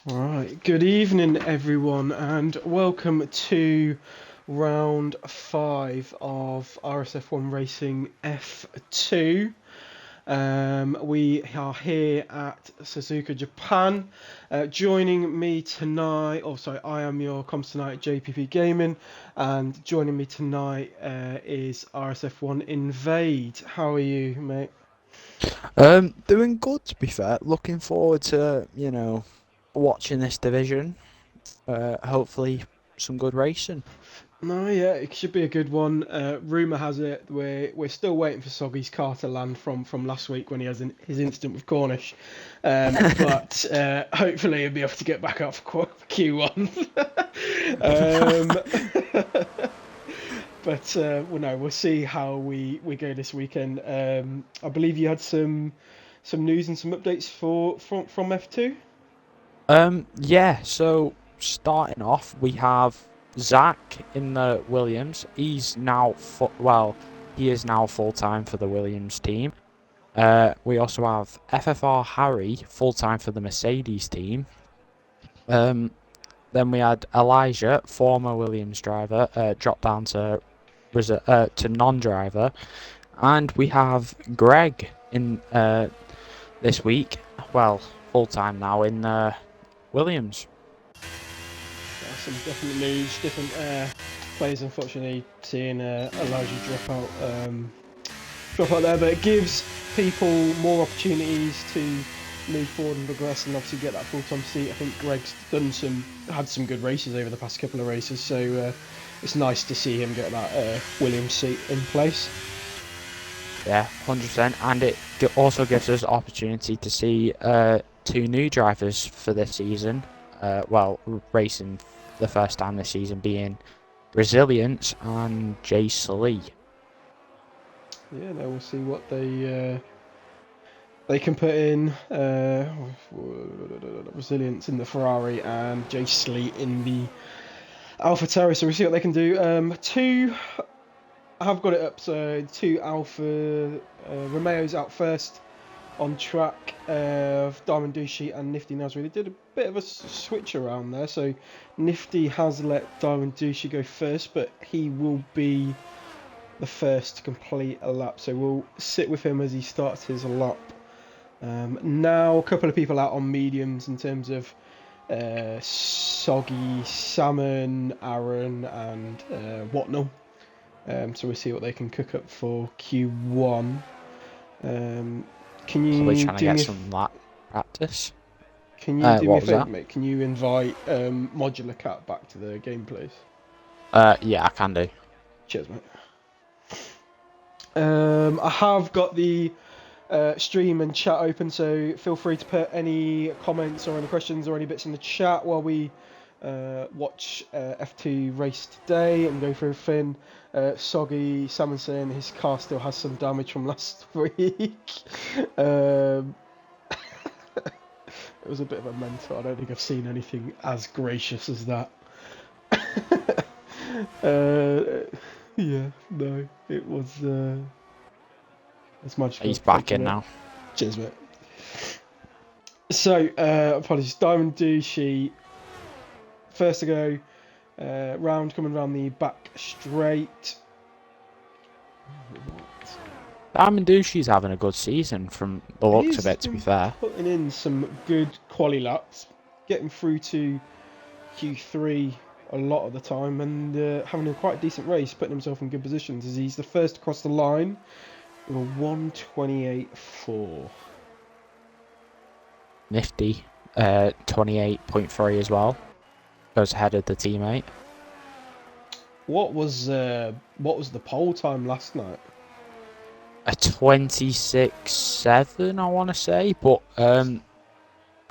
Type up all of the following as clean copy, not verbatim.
Right, good evening everyone and welcome to round 5 of RSF1 Racing F2. We are here at Suzuka, Japan. Joining me tonight, I am your comms tonight, JPP Gaming, and joining me tonight is RSF1 Invade. How are you, mate? Doing good to be fair. Looking forward to, watching this division. Hopefully some good racing. No, yeah, it should be a good one. Rumor has it we're still waiting for Soggy's car to land from last week when he has his incident with Cornish, but hopefully he'll be able to get back up for Q1. But well, no, we'll see how we go this weekend. I believe you had some news and some updates from F2. Yeah, so starting off, we have Zach in the Williams. He is now full time for the Williams team. We also have FFR Harry full time for the Mercedes team. Um, then we had Elijah, former Williams driver, dropped down to non-driver, and we have Greg in this week. Well, full time now in Williams. Some definite news, different players unfortunately seeing Elijah drop out there, but it gives people more opportunities to move forward and progress and obviously get that full-time seat. I think Greg's had some good races over the past couple of races, so it's nice to see him get that Williams seat in place. Yeah, 100%, and it also gives us opportunity to see two new drivers for this season. Racing the first time this season being Resilience and Jace Lee. Yeah, now we'll see what they can put in. Resilience in the Ferrari and Jay Sleet in the Alpha Terra, so we'll see what they can do. I have got it up, so two Alpha Romeo's out first on track of Diamond Dushi and Nifty Nasri. They did a bit of a switch around there, so Nifty has let Diamond Dushi go first, but he will be the first to complete a lap, so we'll sit with him as he starts his lap. Now a couple of people out on mediums in terms of Soggy, Salmon, Aaron and Whatnell. So we'll see what they can cook up for Q1. Can Probably you trying to do get me some lap practice. a What was favour, that? mate? Can you invite Modular Cat back to the game, please? Yeah, I can do. Cheers, mate. I have got the stream and chat open, so feel free to put any comments or any questions or any bits in the chat while we watch F2 race today and go through Finn. Soggy Salmon saying his car still has some damage from last week. It was a bit of a mental. I don't think I've seen anything as gracious as that. Yeah, no, it was. It's magical. He's Thank back you, in mate. now. Cheers, mate. So, apologies. Diamond Dushi, first to go. Coming round the back straight. Dushi's having a good season from the looks of He's it, to be been fair. putting in some good quali laps, getting through to Q3 a lot of the time, and having a quite decent race, putting himself in good positions as he's the first across the line with a 128.4. Nifty, 28.3 as well. Goes ahead of the teammate. What was the pole time last night? A 26.7, I want to say, but I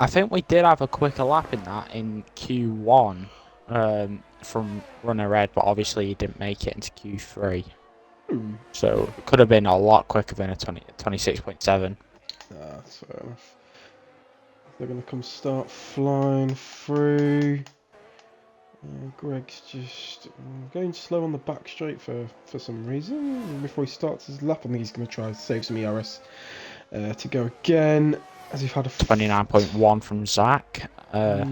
think we did have a quicker lap in that in Q1 from runner red, but obviously he didn't make it into Q3. So it could have been a lot quicker than a 26.7. That's fair enough. They're going to come start flying through. Greg's just going slow on the back straight for some reason. Before he starts his lap, I think he's going to try to save some ERS to go again. as we've had a 29.1 from Zach. yeah.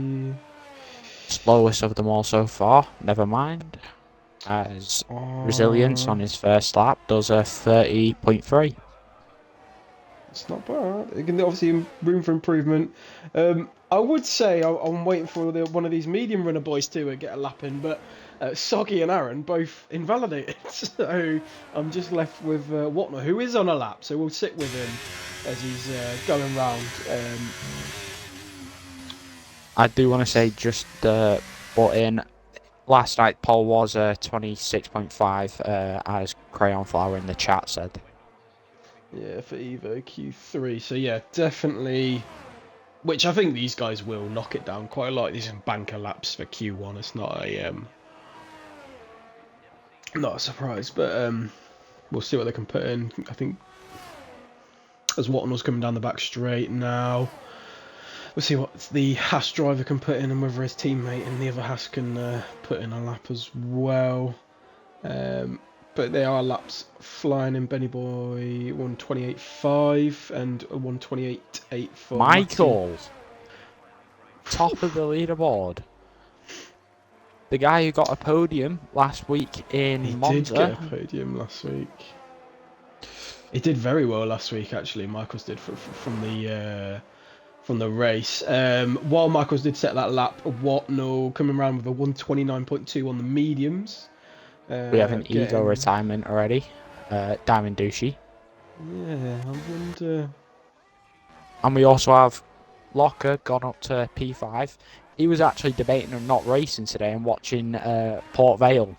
Slowest of them all so far. Never mind. As Resilience on his first lap does a 30.3. It's not bad. Again, obviously, room for improvement. I would say I'm waiting for one of these medium runner boys to get a lap in, but Soggy and Aaron both invalidated. So I'm just left with Watner, who is on a lap. So we'll sit with him as he's going round. I do want to say just but in last night, Paul was 26.5, as Crayon Flower in the chat said. Yeah, for Evo Q3. So yeah, definitely. Which I think these guys will knock it down quite a lot. These are banker laps for Q1. It's not a surprise, but we'll see what they can put in. I think as Watnell's coming down the back straight now, we'll see what the Haas driver can put in and whether his teammate in the other Haas can put in a lap as well. But there are laps flying in. Benny Boy 128.5 and a 128.8 for Michael, Matty. top of the leaderboard. The guy who got a podium last week in Monza. He did get a podium last week. He did very well last week, actually. Michaels did from the race. While Michaels did set that lap, Watnell coming around with a 129.2 on the mediums. We have an ego retirement already. Diamond Douchey. Yeah, I wonder. And we also have Locker gone up to P5. He was actually debating on not racing today and watching Port Vale.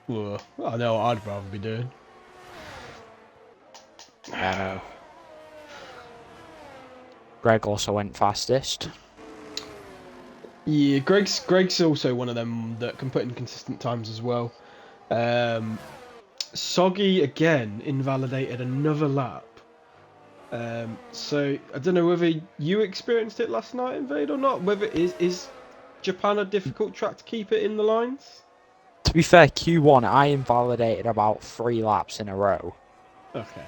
Well, I know what I'd rather be doing. I know. Greg also went fastest. Yeah, Greg's also one of them that can put in consistent times as well. Soggy again invalidated another lap. So I don't know whether you experienced it last night in Vade or not. Whether is Japan a difficult track to keep it in the lines? To be fair, Q1 I invalidated about 3 laps in a row. Okay.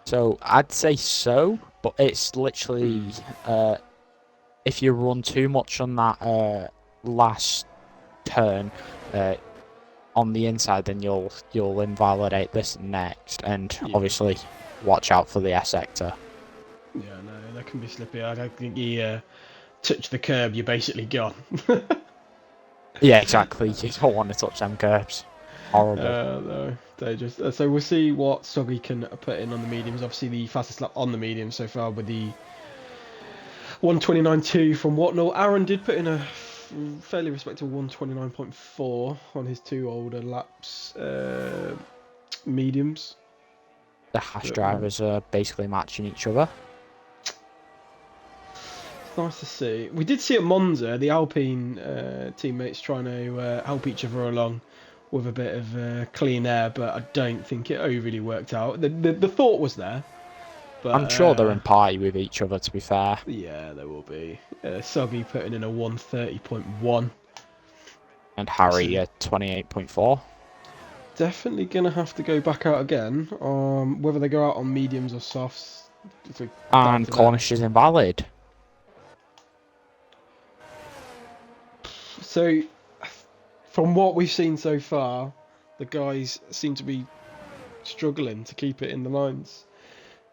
So I'd say so, but it's literally if you run too much on that last turn on the inside, then you'll invalidate this next, and obviously watch out for the S sector. Yeah, no, that can be slippy. I don't think you touch the curb, you're basically gone. Yeah, exactly. You don't want to touch them curbs. Horrible. No, dangerous. So we'll see what Soggy can put in on the mediums. Obviously, the fastest lap on the mediums so far with the 129.2 from Watnell. Aaron did put in a fairly respectable 129.4 on his 2 older laps mediums. The Haas drivers are basically matching each other. It's nice to see. We did see at Monza the Alpine teammates trying to help each other along with a bit of clean air, but I don't think it overly worked out. The thought was there. But, I'm sure they're in party with each other, to be fair. Yeah, there will be. Soggy putting in a 130.1. And Harry at 28.4. Definitely going to have to go back out again. Whether they go out on mediums or softs. And Cornish is invalid. So, from what we've seen so far, the guys seem to be struggling to keep it in the lines.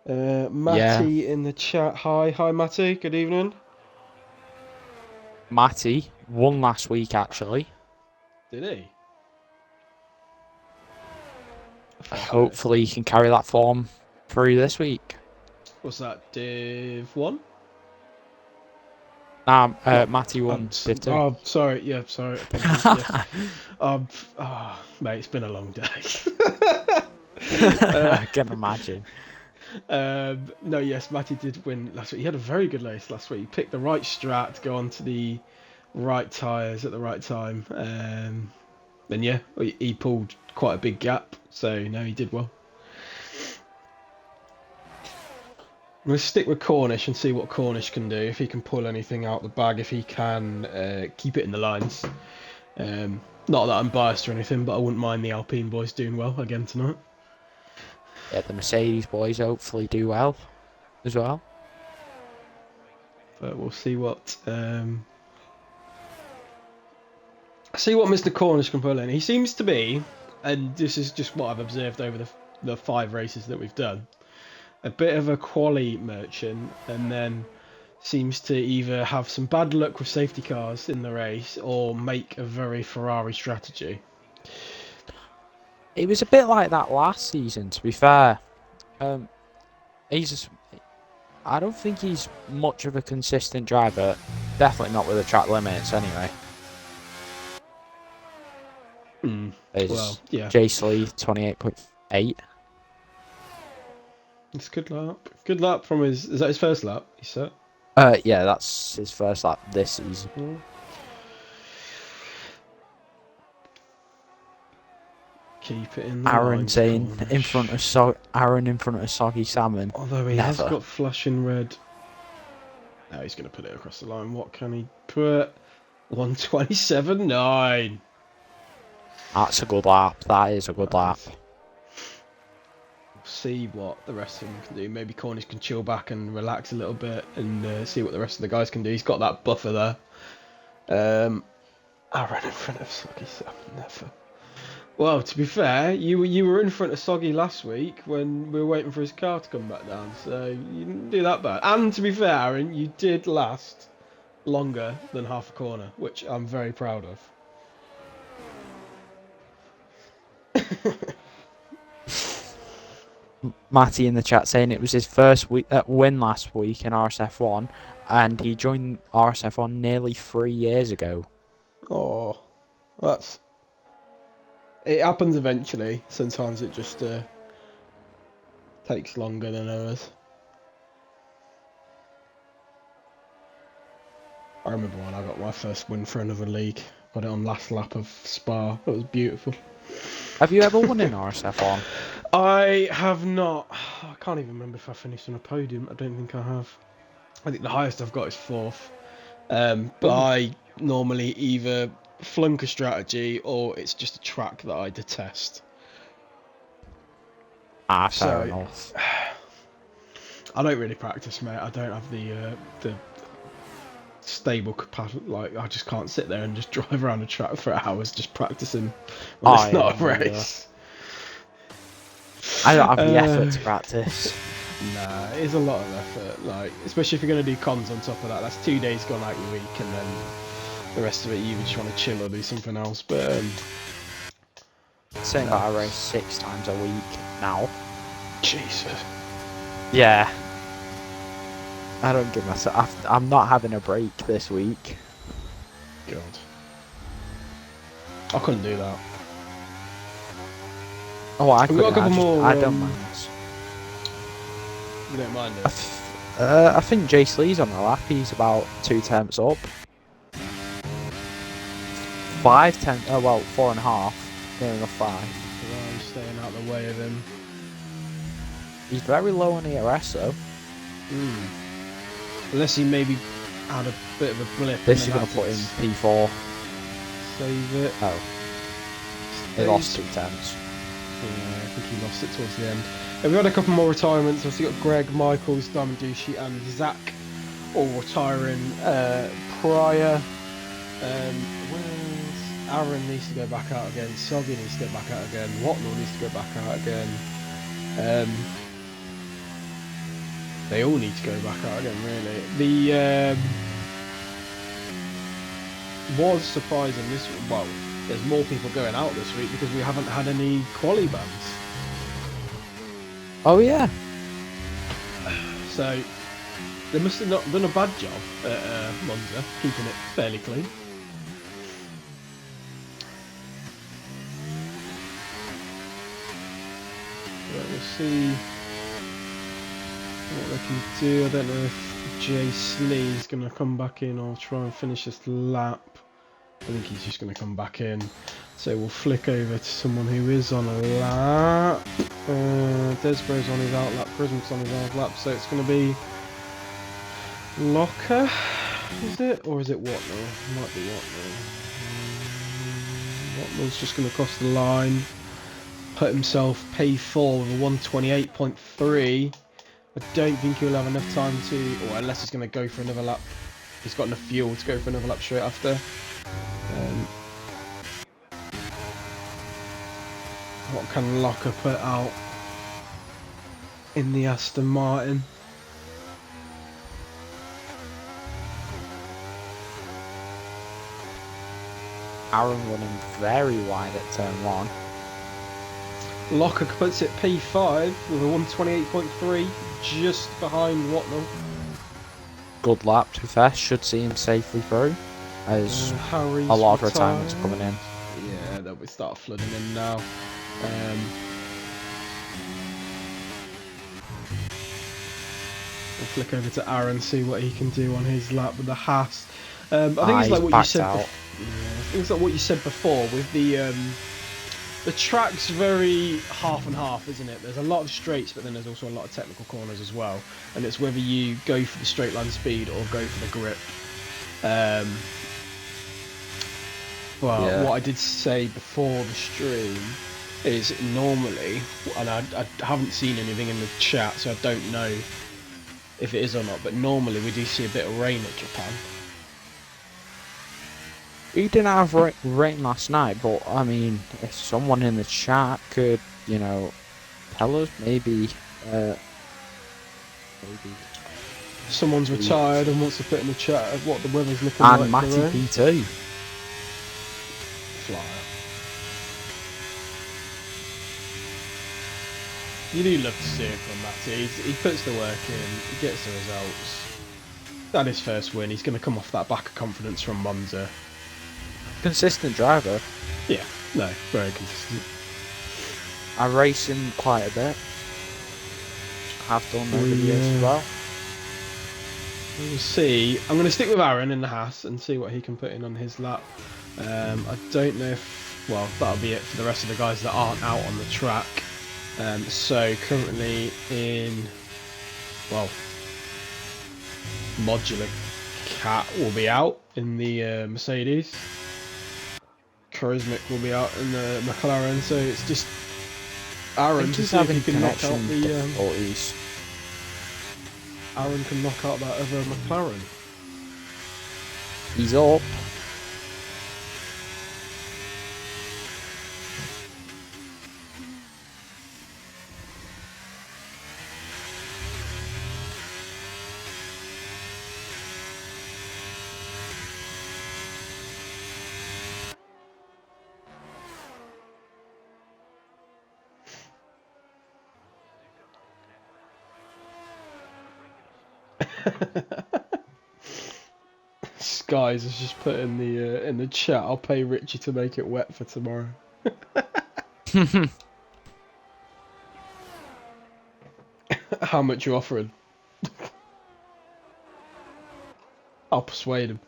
Matty in the chat. Hi Matty. Good evening. Matty won last week, actually. Did he? Hopefully, he can carry that form through this week. What's that? Div 1? Matty won Div 2. Oh, sorry. Yeah, sorry. Yeah. Mate, it's been a long day. I can imagine. No, yes, Matty did win last week. He had a very good race last week. He picked the right strat to go onto the right tyres at the right time. And yeah, he pulled quite a big gap. So, no, he did well. I'm going to stick with Cornish and see what Cornish can do. If he can pull anything out the bag. If he can keep it in the lines. Not that I'm biased or anything, but I wouldn't mind the Alpine boys doing well again tonight. Yeah, the Mercedes boys hopefully do well as well. But we'll see what Mr. Cornish can pull in. He seems to be, and this is just what I've observed over the 5 races that we've done, a bit of a quali merchant, and then seems to either have some bad luck with safety cars in the race or make a very Ferrari strategy. It was a bit like that last season, to be fair. I don't think he's much of a consistent driver. Definitely not with the track limits, anyway. Well, yeah. Jace Lee, 28.8. It's good lap. Good lap from his... Is that his first lap? He said. Yeah, that's his first lap this season. Keep it in the Aaron line, saying Cornish. Aaron in front of Soggy Salmon. Although he Never. has got flashing red. Now he's going to put it across the line. What can he put? 127.9. That's a good lap. That is a good lap. We'll see what the rest of them can do. Maybe Cornish can chill back and relax a little bit and see what the rest of the guys can do. He's got that buffer there. Aaron in front of Soggy Salmon. Never. Well, to be fair, you were in front of Soggy last week when we were waiting for his car to come back down, so you didn't do that bad. And to be fair, Aaron, you did last longer than half a corner, which I'm very proud of. Matty in the chat saying it was his first win last week in RSF1, and he joined RSF1 nearly 3 years ago. Oh, that's... It happens eventually. Sometimes it just takes longer than others. I remember when I got my first win for another league. Got it on last lap of Spa. It was beautiful. Have you ever won in RSF1? I have not. I can't even remember if I finished on a podium. I don't think I have. I think the highest I've got is 4th. But I normally either flunk a strategy or it's just a track that I detest. Fair enough. I don't really practice, mate. I don't have the stable capacity. Like, I just can't sit there and just drive around a track for hours just practicing when it's not a race. I don't have the effort to practice. Nah, it is a lot of effort. Like, especially if you're going to do comms on top of that. That's 2 days gone out your week, and then the rest of it you just want to chill or do something else. But saying that I race 6 times a week now. Jesus. Yeah. I don't give myself. I'm not having a break this week. God. I couldn't do that. Oh, I couldn't. Got a couple more. I don't mind this. You don't mind it? I think Jace Lee's on the lap. He's about 2 tenths up. 5 tenths. Oh well, 4.5. Near enough 5. I'm staying out the way of him. He's very low on ERS though. Unless he maybe had a bit of a blip. This is going to put in P4. Save it. Oh. He lost 2 tenths. Yeah, I think he lost it towards the end. We've had a couple more retirements. Obviously got Greg, Michaels, Diamond Duchy and Zach all retiring prior. Aaron needs to go back out again. Soggy needs to go back out again. Watnell needs to go back out again. They all need to go back out again, really. The was surprising this. Well, there's more people going out this week because we haven't had any quali bans. Oh yeah. So they must have not done a bad job at Monza, keeping it fairly clean. We'll see what they can do. I don't know if Jace Lee is going to come back in or try and finish this lap. I think he's just going to come back in. So we'll flick over to someone who is on a lap. Desborough's on his out lap, Prism's on his out lap, so it's going to be Locker, is it? Or is it Watnell? It might be Watnell. Watnell's just going to cross the line, put himself P4 with a 128.3. I don't think he'll have enough time to, or unless he's going to go for another lap. He's got enough fuel to go for another lap straight after. What can Locker put out in the Aston Martin? Aaron running very wide at turn 1. Locker puts it P5 with a 128.3, just behind Watnell. Good lap to fair, should see him safely through. As Harry's a lot of retired. retirements coming in. Yeah, they'll start flooding in now. We'll flick over to Aaron, see what he can do on his lap with the Haas. I think it's like what you said. I think it's like what you said before with the track's very half and half, isn't it? There's a lot of straights, but then there's also a lot of technical corners as well. And it's whether you go for the straight line speed or go for the grip. But what I did say before the stream is normally, and I haven't seen anything in the chat, so I don't know if it is or not, but normally we do see a bit of rain at Japan. We didn't have rain last night, but I mean, if someone in the chat could, you know, tell us, maybe Someone's retired and wants to put in the chat of what the weather's looking like. And Matty P2. Flyer. You do love to see it from Matty. He puts the work in, he gets the results. That his first win. He's going to come off that back of confidence from Monza. Consistent driver. Yeah, no, very consistent. I race him quite a bit. Have done over the years as well. We'll see. I'm going to stick with Aaron in the Haas and see what he can put in on his lap. I don't know if... Well, that'll be it for the rest of the guys that aren't out on the track. So currently in... Well, Modular Cat will be out in the Mercedes. Charismatic will be out in the McLaren. So it's just Aaron to see if he can knock out the... Aaron can knock out that other McLaren. He's up. Skies has just put in the chat. I'll pay Richie to make it wet for tomorrow. How much you offering? I'll persuade him.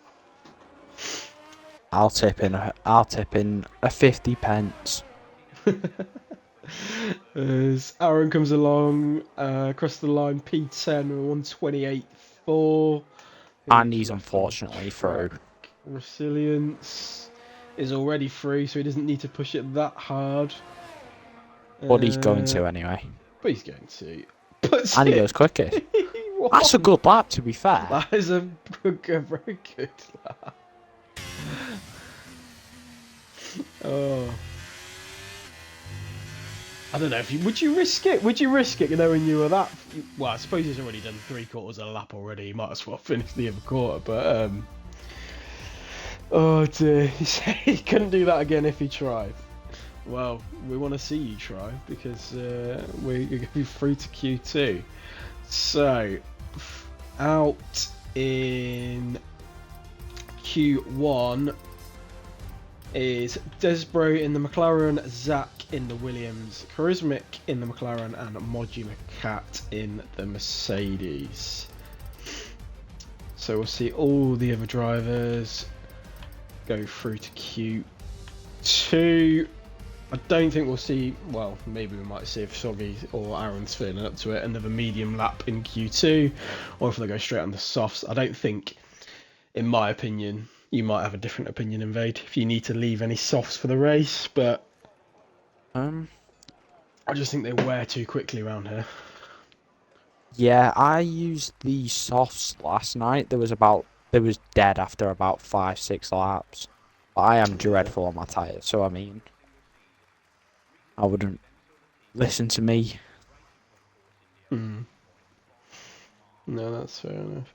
I'll tip in a 50 pence. As Aaron comes along across the line, P10 128.4. And he's unfortunately through. Resilience is already through, so he doesn't need to push it that hard. But he's going to anyway. But he's going to. And he goes quickest. That's a good lap, to be fair. That is a very good lap. Oh. I don't know if you would you risk it? Would you risk it knowing you were that? Well, I suppose he's already done 3/4 of a lap already. He might as well finish the other quarter. But oh dear, he couldn't do that again if he tried. Well, we want to see you try because we're going to be through to Q2. So out in Q1 is Desbro in the McLaren, Zach in the Williams, Charismatic in the McLaren, and Modular Cat in the Mercedes. So we'll see all the other drivers go through to Q2. I don't think we'll see, well, maybe we might see if Soggy or Aaron's feeling up to it, another medium lap in Q2, or if they go straight on the softs. I don't think, in my opinion, you might have a different opinion, Invade, if you need to leave any softs for the race, but I just think they wear too quickly around here. Yeah, I used the softs last night. There was dead after about 5, 6 laps. But I am Yeah. dreadful on my tyres, so I mean, I wouldn't listen to me. Mm. No, that's fair enough.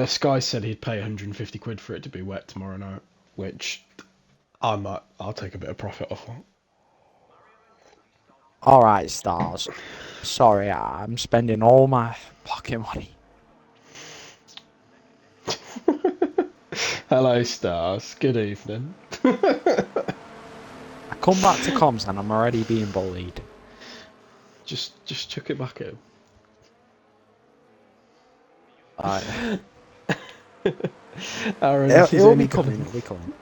Sky said he'd pay 150 quid for it to be wet tomorrow night, which I'll take a bit of profit off that. Alright, stars. Sorry, I'm spending all my pocket money. Hello, stars. Good evening. I come back to comms and I'm already being bullied. Just chuck it back at Right. him. Aaron, he's It'll be only coming, gone. it'll be coming.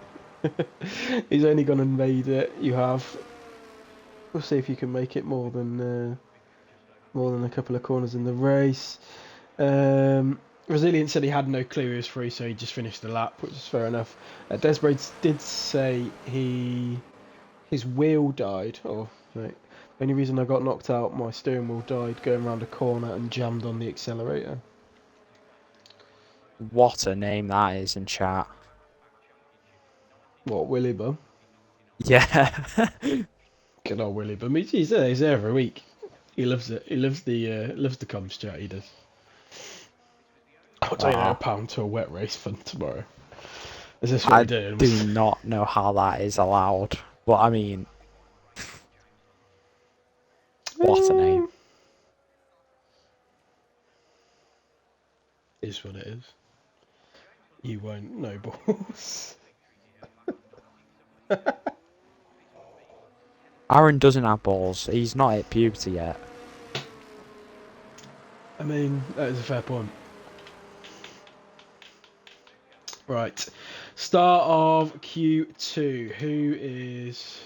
He's only gone and made it. You have. We'll see if you can make it more than a couple of corners in the race. Resilient said he had no clue he was free, so he just finished the lap, which is fair enough. Desbrades did say his wheel died. Oh, right. The only reason I got knocked out, my steering wheel died going around a corner and jammed on the accelerator. What a name that is in chat. What, Willy Bum? Yeah. Good old Willy Bum. He's there. He's there every week. He loves it. He loves the comms chat. He does. I'll take a Ah, pound to a wet race fun tomorrow. Is this what I we're doing? do not know how that is allowed. But I mean, what a name. Is what it is. You won't know balls. Aaron doesn't have balls. He's not at puberty yet. I mean, that is a fair point. Right. Start of Q2. Who is...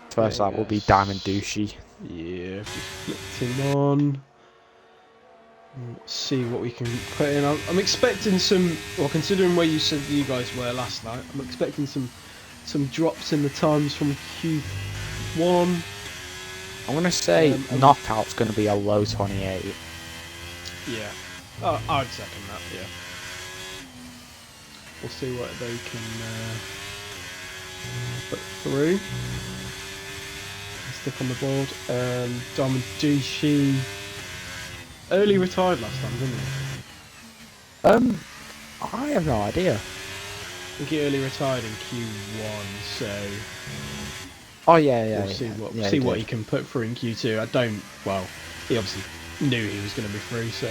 First up will be Diamond Douchey. Yeah, just flipped him on. Let's see what we can put in. I'm expecting some... Well, considering where you said you guys were last night, I'm expecting some drops in the times from Q1. I'm going to say knockout's going to be a low 28. Yeah. Oh, I'd second that, yeah. We'll see what they can put through. Stick on the board. Diamond Dushi early retired last time, didn't he? I have no idea. I think he early retired in Q1, so Oh yeah, we'll see yeah, what he can put through in Q2. Well, he obviously knew he was going to be free, so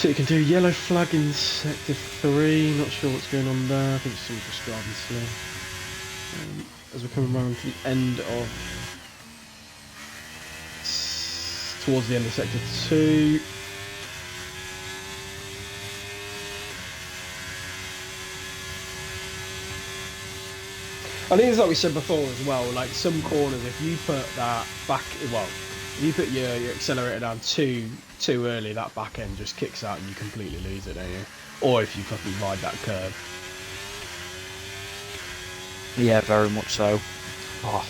he can do. Yellow flag in sector 3. Not sure what's going on there. I think it's all just driving slow. As we're coming around to the end of towards the end of sector 2. I think it's like we said before as well, like some corners, if you put that back, well, if you put your accelerator down too early, that back end just kicks out and you completely lose it, don't you? Or if you fucking ride that curve. Yeah, very much so. Oh.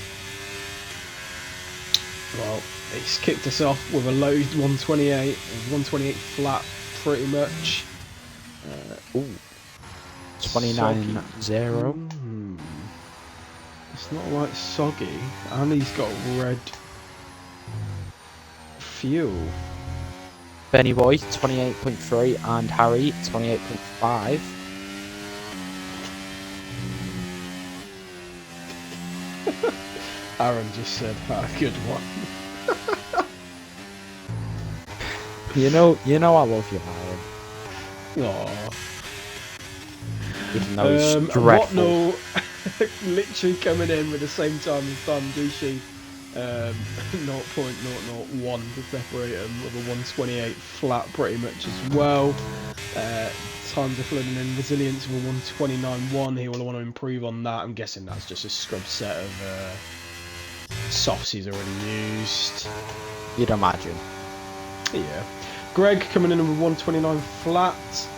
Well, it's kicked us off with a low 128, 128 flat pretty much. Ooh. 29-0. It's not like soggy, and he's got red fuel. Benny Boy 28.3 and Harry 28.5. Aaron just said, good one. You know I love you, Aaron. Aww. Even though he's dreadful. Whatnell literally coming in with the same time as Tom Dushi. 0.001 to separate him with a 128 flat pretty much as well. Times are flooding in. Resilience of a 129.1. He will want to improve on that. I'm guessing that's just a scrub set of softs he's already used. You'd imagine. Yeah. Greg coming in with 129 flat.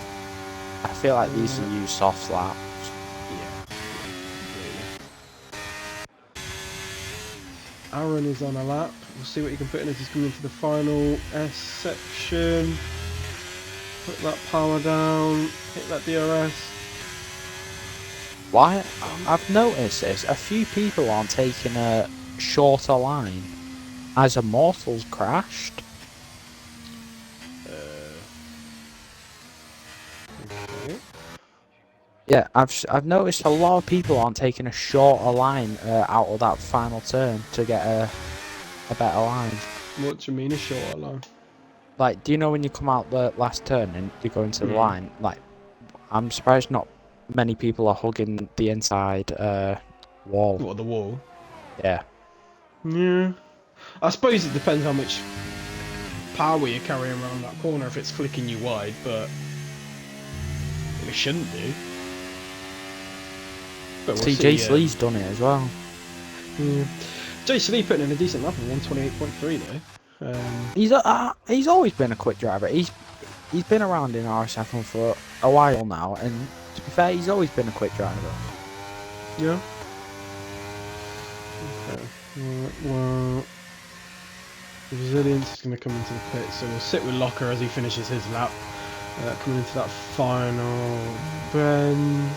I feel like these are used soft slaps. Yeah, completely. Aaron is on a lap. We'll see what he can put in as he's coming into the final S section. Put that power down, hit that DRS. Why? I've noticed this. A few people aren't taking a shorter line. Has Immortals crashed? Okay. Yeah, I've noticed a lot of people aren't taking a shorter line out of that final turn to get a better line. What do you mean a shorter line? Like, do you know when you come out the last turn and you go into the line? Like, I'm surprised not many people are hugging the inside wall. What, the wall? Yeah. Yeah. I suppose it depends how much power you're carrying around that corner if it's flicking you wide, but it shouldn't do. But we'll Jay see. Slee's done it as well. Yeah. Jay Slee putting in a decent lap of 128.3 though. He's always been a quick driver. He's been around in RSF1 for a while now, and to be fair, he's always been a quick driver. Yeah. Okay. Well, Resilience is going to come into the pit, so we'll sit with Locker as he finishes his lap. Coming into that final bend.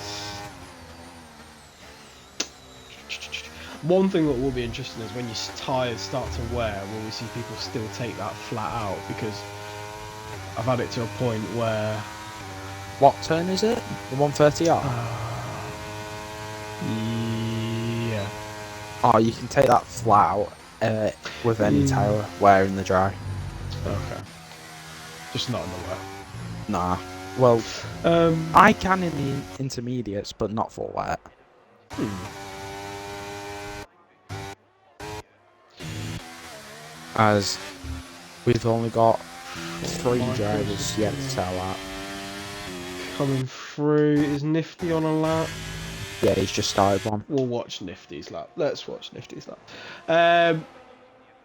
One thing that will be interesting is when your tyres start to wear, will we see people still take that flat out? Because I've had it to a point where... What turn is it? The 130R? Yeah. Oh, you can take that flat out with any tyre wear in the dry. Okay. Just not in the wet. Nah. Well, I can in the intermediates, but not for wet. As we've only got 3 drivers yet to tell that. Coming through, is Nifty on a lap? Yeah, he's just started one. We'll watch Nifty's lap. Let's watch Nifty's lap.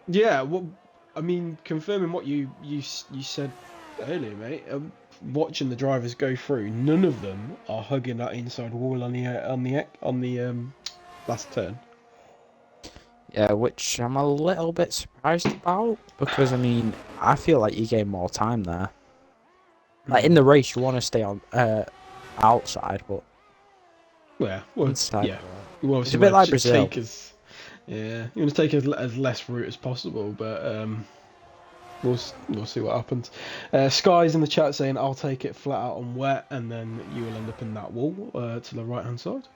Yeah, well, I mean, confirming what you said earlier, mate. Watching the drivers go through, none of them are hugging that inside wall on the last turn. Yeah, which I'm a little bit surprised about, because I mean, I feel like you gain more time there. Like in the race, you want to stay on outside, but inside. Yeah, it's a bit like Brazil. You want to take as less route as possible, but we'll see what happens. Sky's in the chat saying I'll take it flat out on wet, and then you will end up in that wall to the right hand side.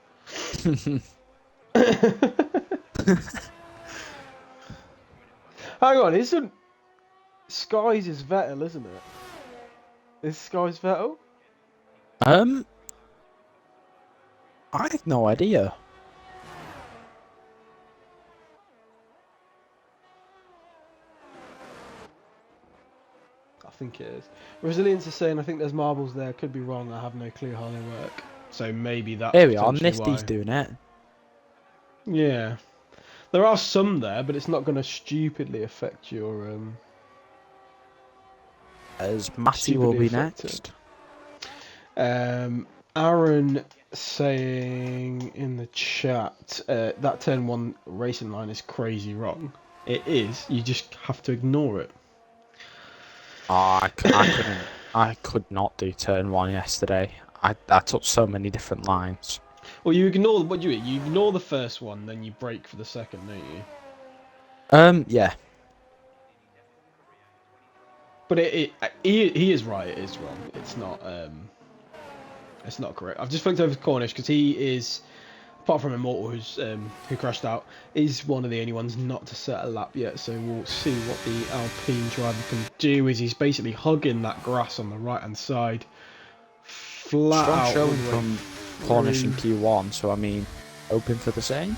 Hang on, isn't Sky's is Vettel, isn't it? Is Sky's Vettel? I have no idea. I think it is. Resilience is saying I think there's marbles there. Could be wrong. I have no clue how they work. So maybe that's There we are. Nifty's doing it. Yeah. There are some there, but it's not going to stupidly affect your... As Matty will be next. Aaron saying in the chat, that turn 1 racing line is crazy wrong. It is. You just have to ignore it. Oh, I could not do turn 1 yesterday. I took so many different lines. Well, you ignore you ignore the first one, then you brake for the second, don't you? Yeah. But he is right. It is wrong. It's not correct. I've just looked over Cornish because he is, apart from Immortal, who crashed out, is one of the only ones not to set a lap yet. So we'll see what the Alpine driver can do. Is he's basically hugging that grass on the right hand side, flat Strong out. showing from Cornish in Q1, so I mean, hoping for the same.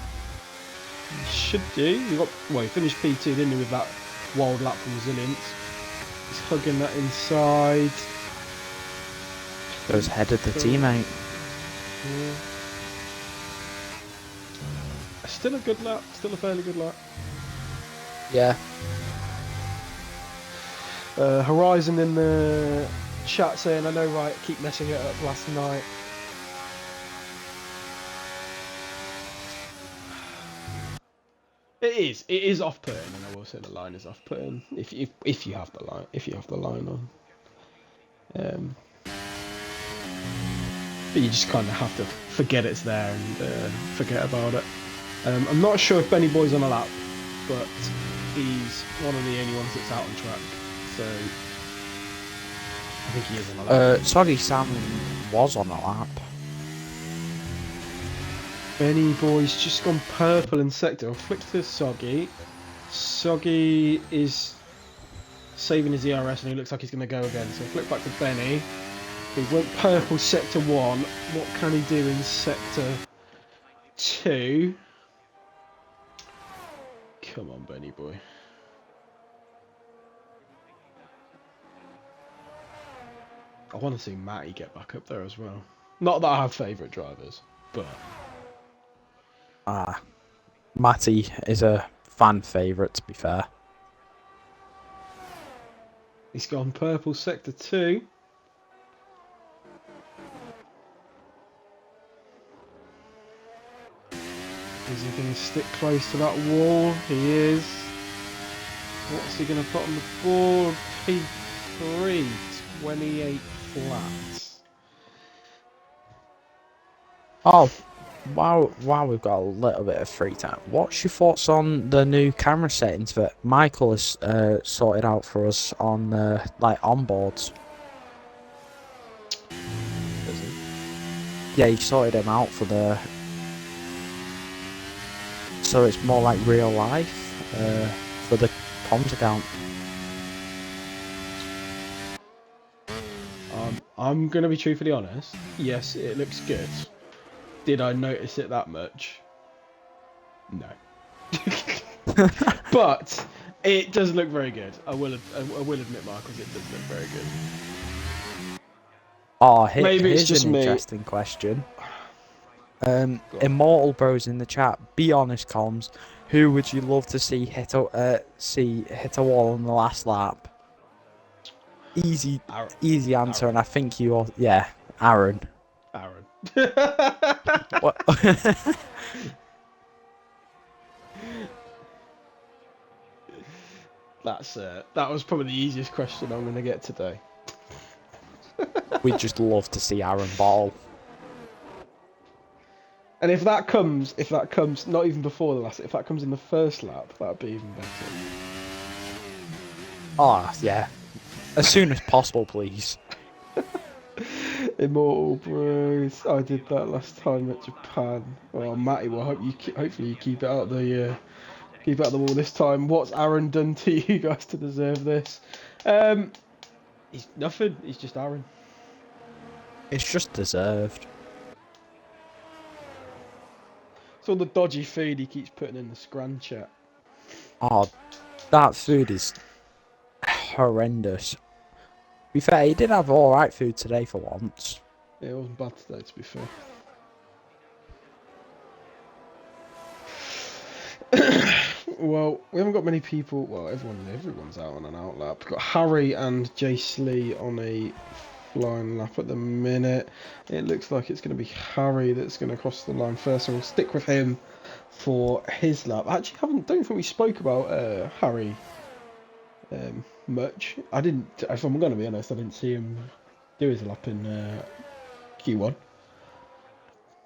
Should do. He finished P2, didn't he, with that wild lap from Resilience. He's hugging that inside. Goes head of the teammate. Yeah. Still a good lap. Still a fairly good lap. Yeah. Horizon in the chat saying, I know, right, keep messing it up last night. It It is off-putting, and I will say the line is off-putting if you have the line on. But you just kind of have to forget it's there and forget about it. I'm not sure if Benny Boy's on a lap, but he's one of the only ones that's out on track, so I think he is on a lap. Soggy Sam was on a lap. Benny Boy's just gone purple in sector. I'll flick to Soggy. Soggy is saving his ERS and he looks like he's going to go again, so flick back to Benny. He went purple sector 1. What can he do in sector 2? Come on, Benny Boy. I want to see Matty get back up there as well. Not that I have favourite drivers, but... Matty is a fan favourite, to be fair. He's gone purple sector 2. Is he going to stick close to that wall? He is. What's he going to put on the board? P3, 28 flats. Oh, wow, we've got a little bit of free time. What's your thoughts on the new camera settings that Michael has sorted out for us on like onboards? Is he? Yeah, he sorted them out for the. So it's more like real life for the comms account. I'm going to be truthfully honest. Yes, it looks good. Did I notice it that much? No. But it does look very good. I will admit, Marcus, it does look very good. Oh, Maybe it's here's just an me. interesting question. Immortal Bros in the chat. Be honest, comms. Who would you love to see hit a wall on the last lap? Easy answer, and I think you all. Yeah, Aaron. What? That was probably the easiest question I'm going to get today. We'd just love to see Aaron ball. And if that comes not even before the last, if that comes in the first lap, that'd be even better. Oh yeah, as soon as possible, please. Immortal Bros. I did that last time at Japan. Well, Matty, well, hopefully you keep it out the wall this time. What's Aaron done to you guys to deserve this? He's nothing. He's just Aaron. It's just deserved. It's all the dodgy food he keeps putting in the Scran chat. Oh, that food is horrendous. To be fair, he did have alright food today for once. Yeah, it wasn't bad today, to be fair. Well, we haven't got many people. Well, everyone's out on an out lap. We've got Harry and Jace Lee on a flying lap at the minute. It looks like it's going to be Harry that's going to cross the line first, so we'll stick with him for his lap. Actually, don't think we spoke about Harry much. I didn't. If I'm going to be honest, I didn't see him do his lap in Q1.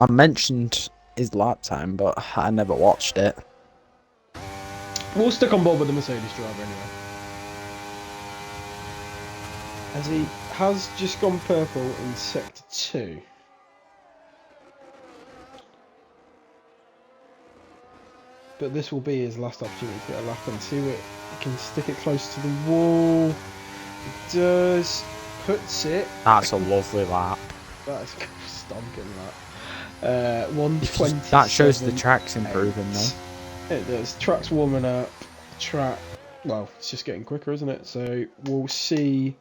I mentioned his lap time, but I never watched it. We'll stick on board with the Mercedes driver anyway. As he has just gone purple in sector 2. But this will be his last opportunity to get a lap and see what he can stick it close to the wall. He does. Puts it. That's a lovely lap. That is stonking that. 120. That shows the track's improving though. It does. Track's warming up. Well, it's just getting quicker, isn't it? So we'll see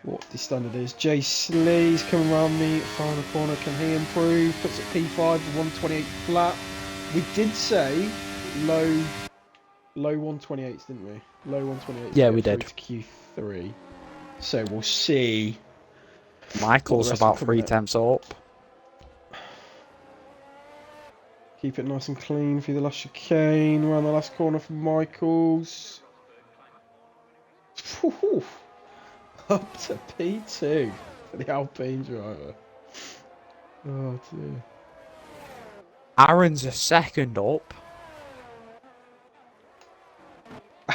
what the standard is. Jace Lee's coming around the final corner. Can he improve? Puts it P5 with 128 flat. We did say low 128s, didn't we? Low 128s. Yeah, we did. To Q3. So we'll see. Michael's about 3 temps up. Keep it nice and clean through the last chicane. Around the last corner for Michaels. Whew. Up to P2 for the Alpine driver. Oh dear. Aaron's a second up.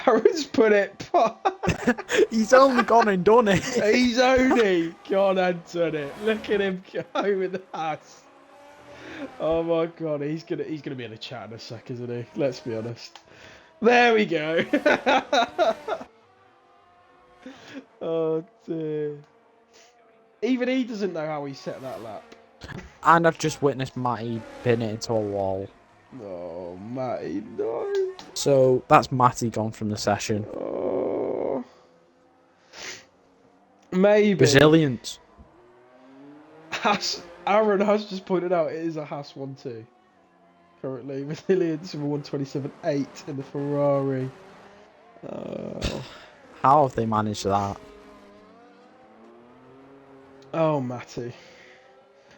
Aaron's put it He's only gone and done it. He's only gone and done it. Look at him go with the Haas. Oh my god, he's gonna be in a chat in a sec, isn't he? Let's be honest. There we go. Oh dear. Even he doesn't know how he set that lap. And I've just witnessed Matty pin it into a wall. Oh, Matty, no. So that's Matty gone from the session. Oh. Maybe. Resilience. Aaron has just pointed out it is a Haas 1-2. Currently, resilience of a 127.8 in the Ferrari. How have they managed that? Oh, Matty.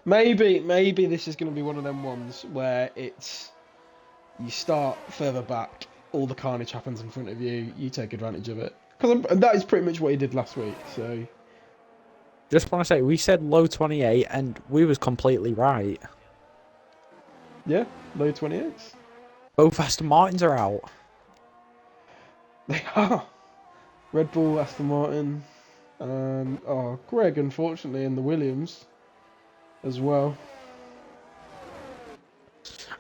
Maybe this is going to be one of them ones where it's you start further back, all the carnage happens in front of you, you take advantage of it. Because that is pretty much what he did last week. So, just want to say, we said low 28 and we was completely right. yeah, low 28s. Both Aston Martins are out. They are. Red Bull, Aston Martin, and Greg, unfortunately, in the Williams as well.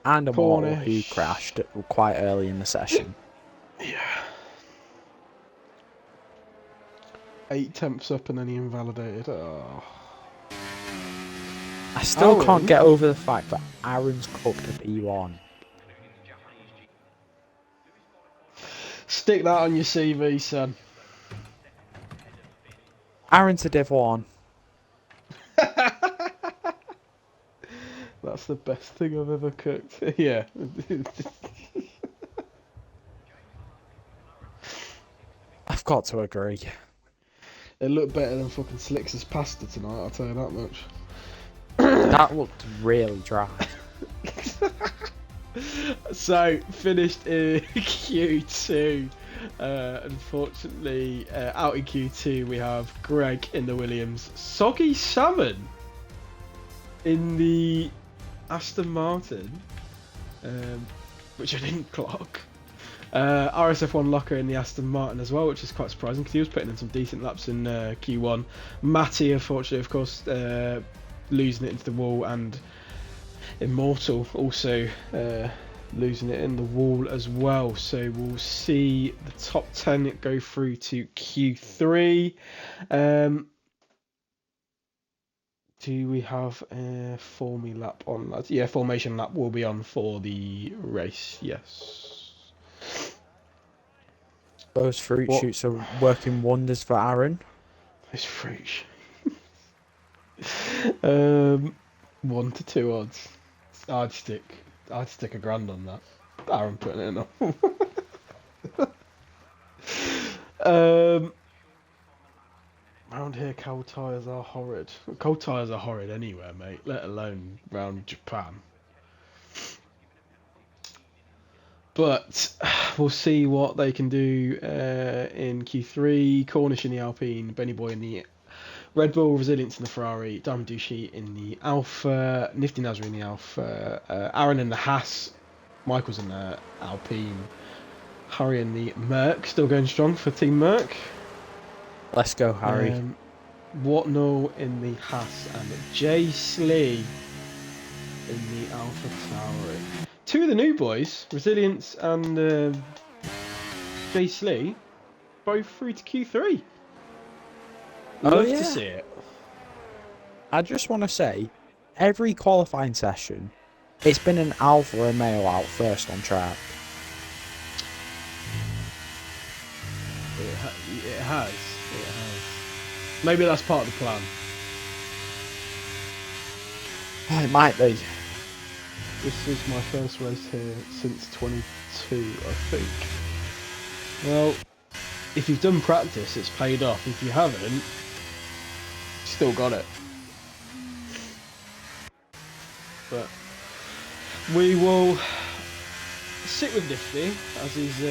And a Mortal who crashed quite early in the session. Yeah. 8 tenths up and then he invalidated. Oh. I still can't get over the fact that Aaron's cooked a P1. Stick that on your CV, son. Aaron's a Div 1. That's the best thing I've ever cooked. Yeah. I've got to agree. It looked better than fucking Slicks' pasta tonight, I'll tell you that much. That looked really dry. So, finished in Q2. Unfortunately, out in Q2 we have Greg in the Williams. Soggy Salmon in the Aston Martin, which I didn't clock. RSF1 Locker in the Aston Martin as well, which is quite surprising because he was putting in some decent laps in Q1. Matty, unfortunately, of course, losing it into the wall, and Immortal also losing it in the wall as well. So we'll see the top 10 go through to Q3. Do we have a formation lap on that? Yeah, formation lap will be on for the race, yes. Those fruit shoots are working wonders for Aaron. Those fruit shoots. 1 to 2 odds. I'd stick £1 on that. Aaron putting it in. Round here, cold tyres are horrid. Cold tyres are horrid anywhere, mate, let alone round Japan. But we'll see what they can do in Q3. Cornish in the Alpine, Benny Boy in the Red Bull, Resilience in the Ferrari, Diamond Duchy in the Alpha, Nifty Nazar in the Alpha, Aaron in the Haas, Michael's in the Alpine, Harry in the Merc, still going strong for Team Merc. Let's go, Harry. Watnall in the Haas and Jay Slee in the Alpha Tauri. 2 of the new boys, Resilience and Jay Slee, both through to Q3. Love to see it. I just want to say, every qualifying session, it's been an Alfa Romeo out first on track. It has. Maybe that's part of the plan. It might be. This is my first race here since 22, I think. Well, if you've done practice, it's paid off. If you haven't, still got it. But We will sit with Nifty as he's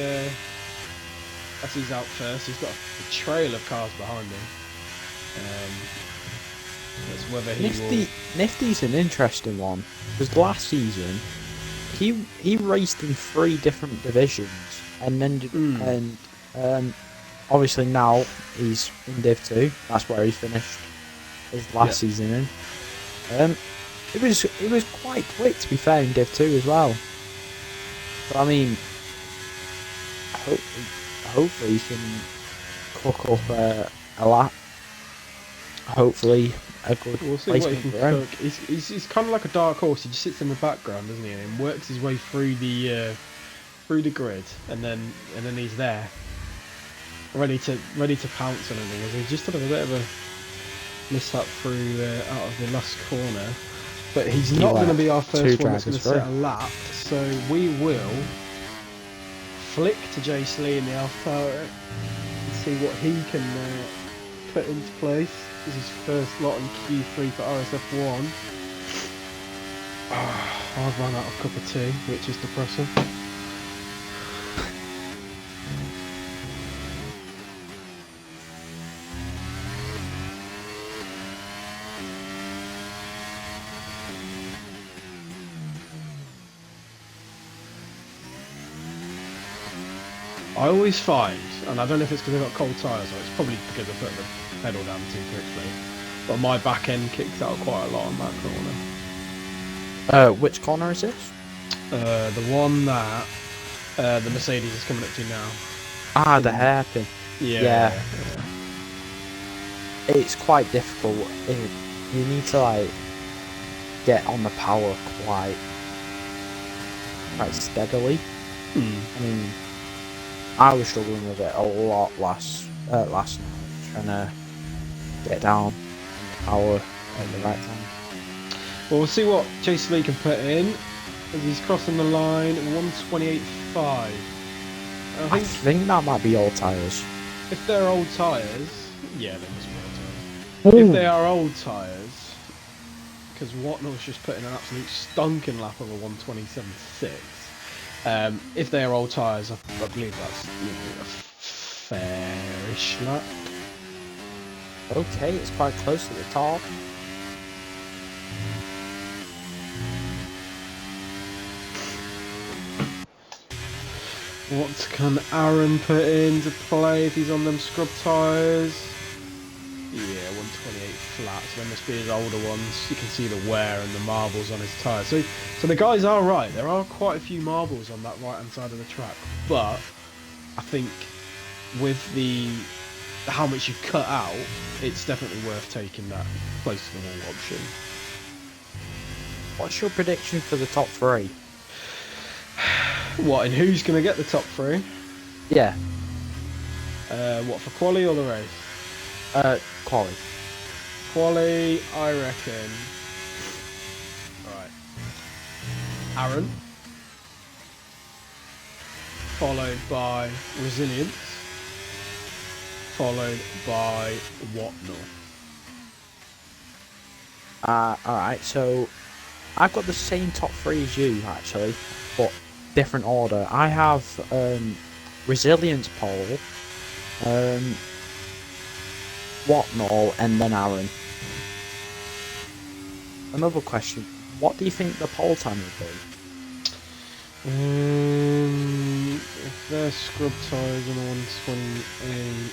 out first. He's got a trail of cars behind him. That's whether he will. Nifty's an interesting one because last season he raced in 3 different divisions and then obviously now he's in Div 2. That's where he finished his last season in. It was quite quick, to be fair, in Div 2 as well. But I mean, hopefully he can cook up a lap. Hopefully a good We'll see what he placement can for him. cook. He's kind of like a dark horse. He just sits in the background, doesn't he, and works his way through the grid, and then he's there, ready to pounce on anything. He's just had a bit of a mishap through out of the last corner, but he's not going to be our first one that's going to set a lap. So we will flick to Jay Slee in the Alpha Tower and see what he can put into place. This is his first lot in Q3 for RSF1. I've run out of cup of tea, which is depressing. I always find, and I don't know if it's because I've got cold tyres or it's probably because I put the pedal down too quickly, but my back end kicks out quite a lot on that corner. Which corner is this? The one that the Mercedes is coming up to now. Ah, the hairpin. Yeah. It's quite difficult. You need to like get on the power quite steadily. I mean, I was struggling with it a lot last night, trying to get down on the power at the right time. Well, we'll see what Chase Lee can put in as he's crossing the line. 128.5. I think that might be old tyres. If they're old tyres, yeah, they must be old tyres. If they are old tyres, because Watnell's just put in an absolute stunking lap of a 127.6. If they are old tyres, I believe that's a fairish lap. Okay, it's quite close to the top. What can Aaron put into play if he's on them scrub tyres? Yeah, 128 flat, so they must be his older ones. You can see the wear and the marbles on his tyres. So the guys are right. There are quite a few marbles on that right-hand side of the track. But I think with how much you cut out, it's definitely worth taking that close to the wall option. What's your prediction for the top 3? What, and who's going to get the top 3? Yeah. What, for quali or the race? Quali. Quali, I reckon. Right. Aaron. Followed by Resilience. Followed by Watnell. Alright, so I've got the same top 3 as you, actually, but different order. I have Resilience pole, Watnell, and then Aaron. Another question, what do you think the pole time will be? If they're scrub tyres on a 128...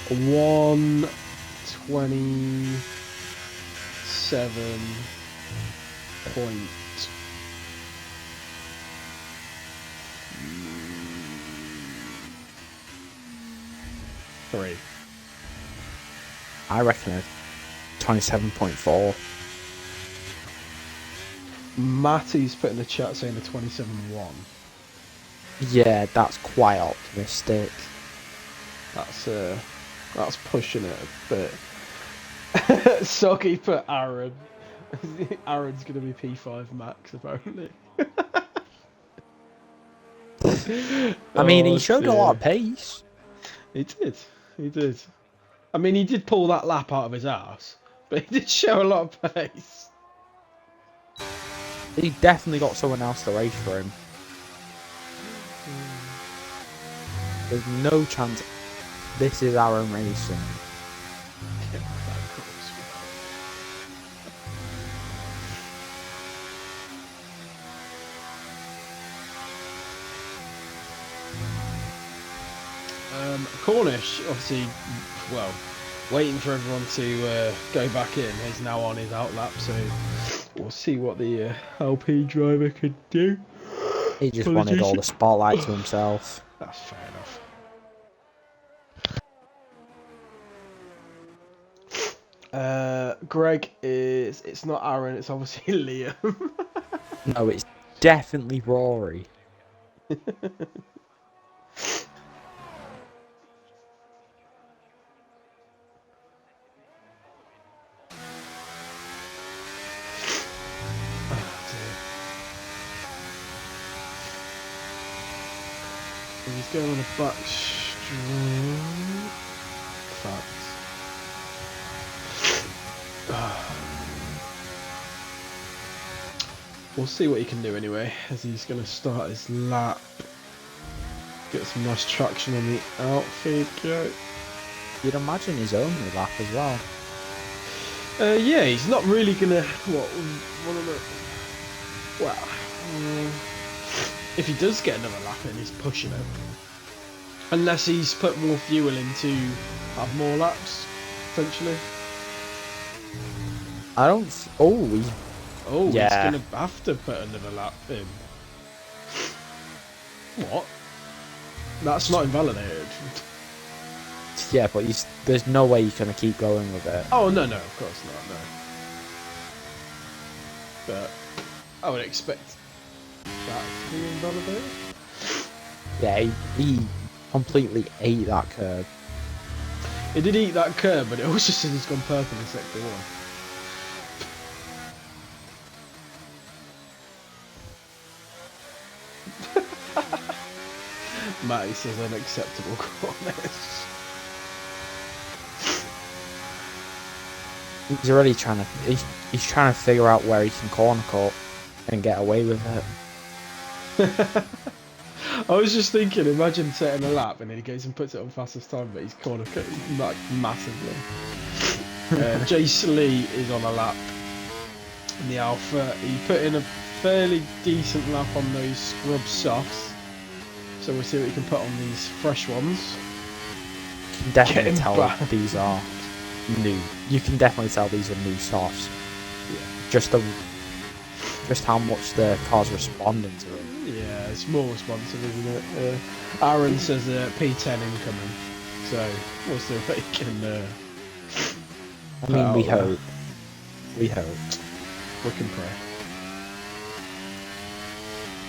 127.3. I reckon 27.4. Matty's put in the chat saying a 27.1. Yeah, that's quite optimistic. That's pushing it a bit. Soggy put Aaron. Aaron's gonna be P5 max apparently. I mean, he showed a lot of pace. He did. I mean, he did pull that lap out of his ass, But he did show a lot of pace. He definitely got someone else to race for him. There's no chance this is Aaron racing. Cornish, obviously, well, waiting for everyone to go back in. He's now on his outlap, so we'll see what the LP driver could do. He just wanted all the spotlight to himself. That's fair enough. Greg is... It's not Aaron, it's obviously Liam. No, it's definitely Rory. He's going on a back straight. Facts. We'll see what he can do anyway, as he's going to start his lap. Get some nice traction on the outfield go. You'd imagine his only lap as well. Yeah, he's not really going to... if he does get another lap in, he's pushing it. Unless he's put more fuel in to have more laps, potentially. I don't... He's going to have to put another lap in. What? That's not invalidated. Yeah, but there's no way you're going to keep going with it. Oh, no, of course not, no. But I would expect that to be invalidated. Yeah, he completely ate that curb. He did eat that curb, but it also says he's gone purple in sector 1. Matty says unacceptable corners. He's already trying to... He's trying to figure out where he can corner cut and get away with it. I was just thinking, imagine setting a lap and then he goes and puts it on fastest time, but he's corner cut like massively. Jace Lee is on a lap in the Alpha. He put in a fairly decent lap on those scrub softs. So we'll see what he can put on these fresh ones. You can definitely tell these are new. You can definitely tell these are new softs. Yeah. Just how much the car's responding to it. Yeah, it's more responsive, isn't it? Aaron says P10 incoming. So we'll see what he can. I mean, we hope. We hope. We can pray.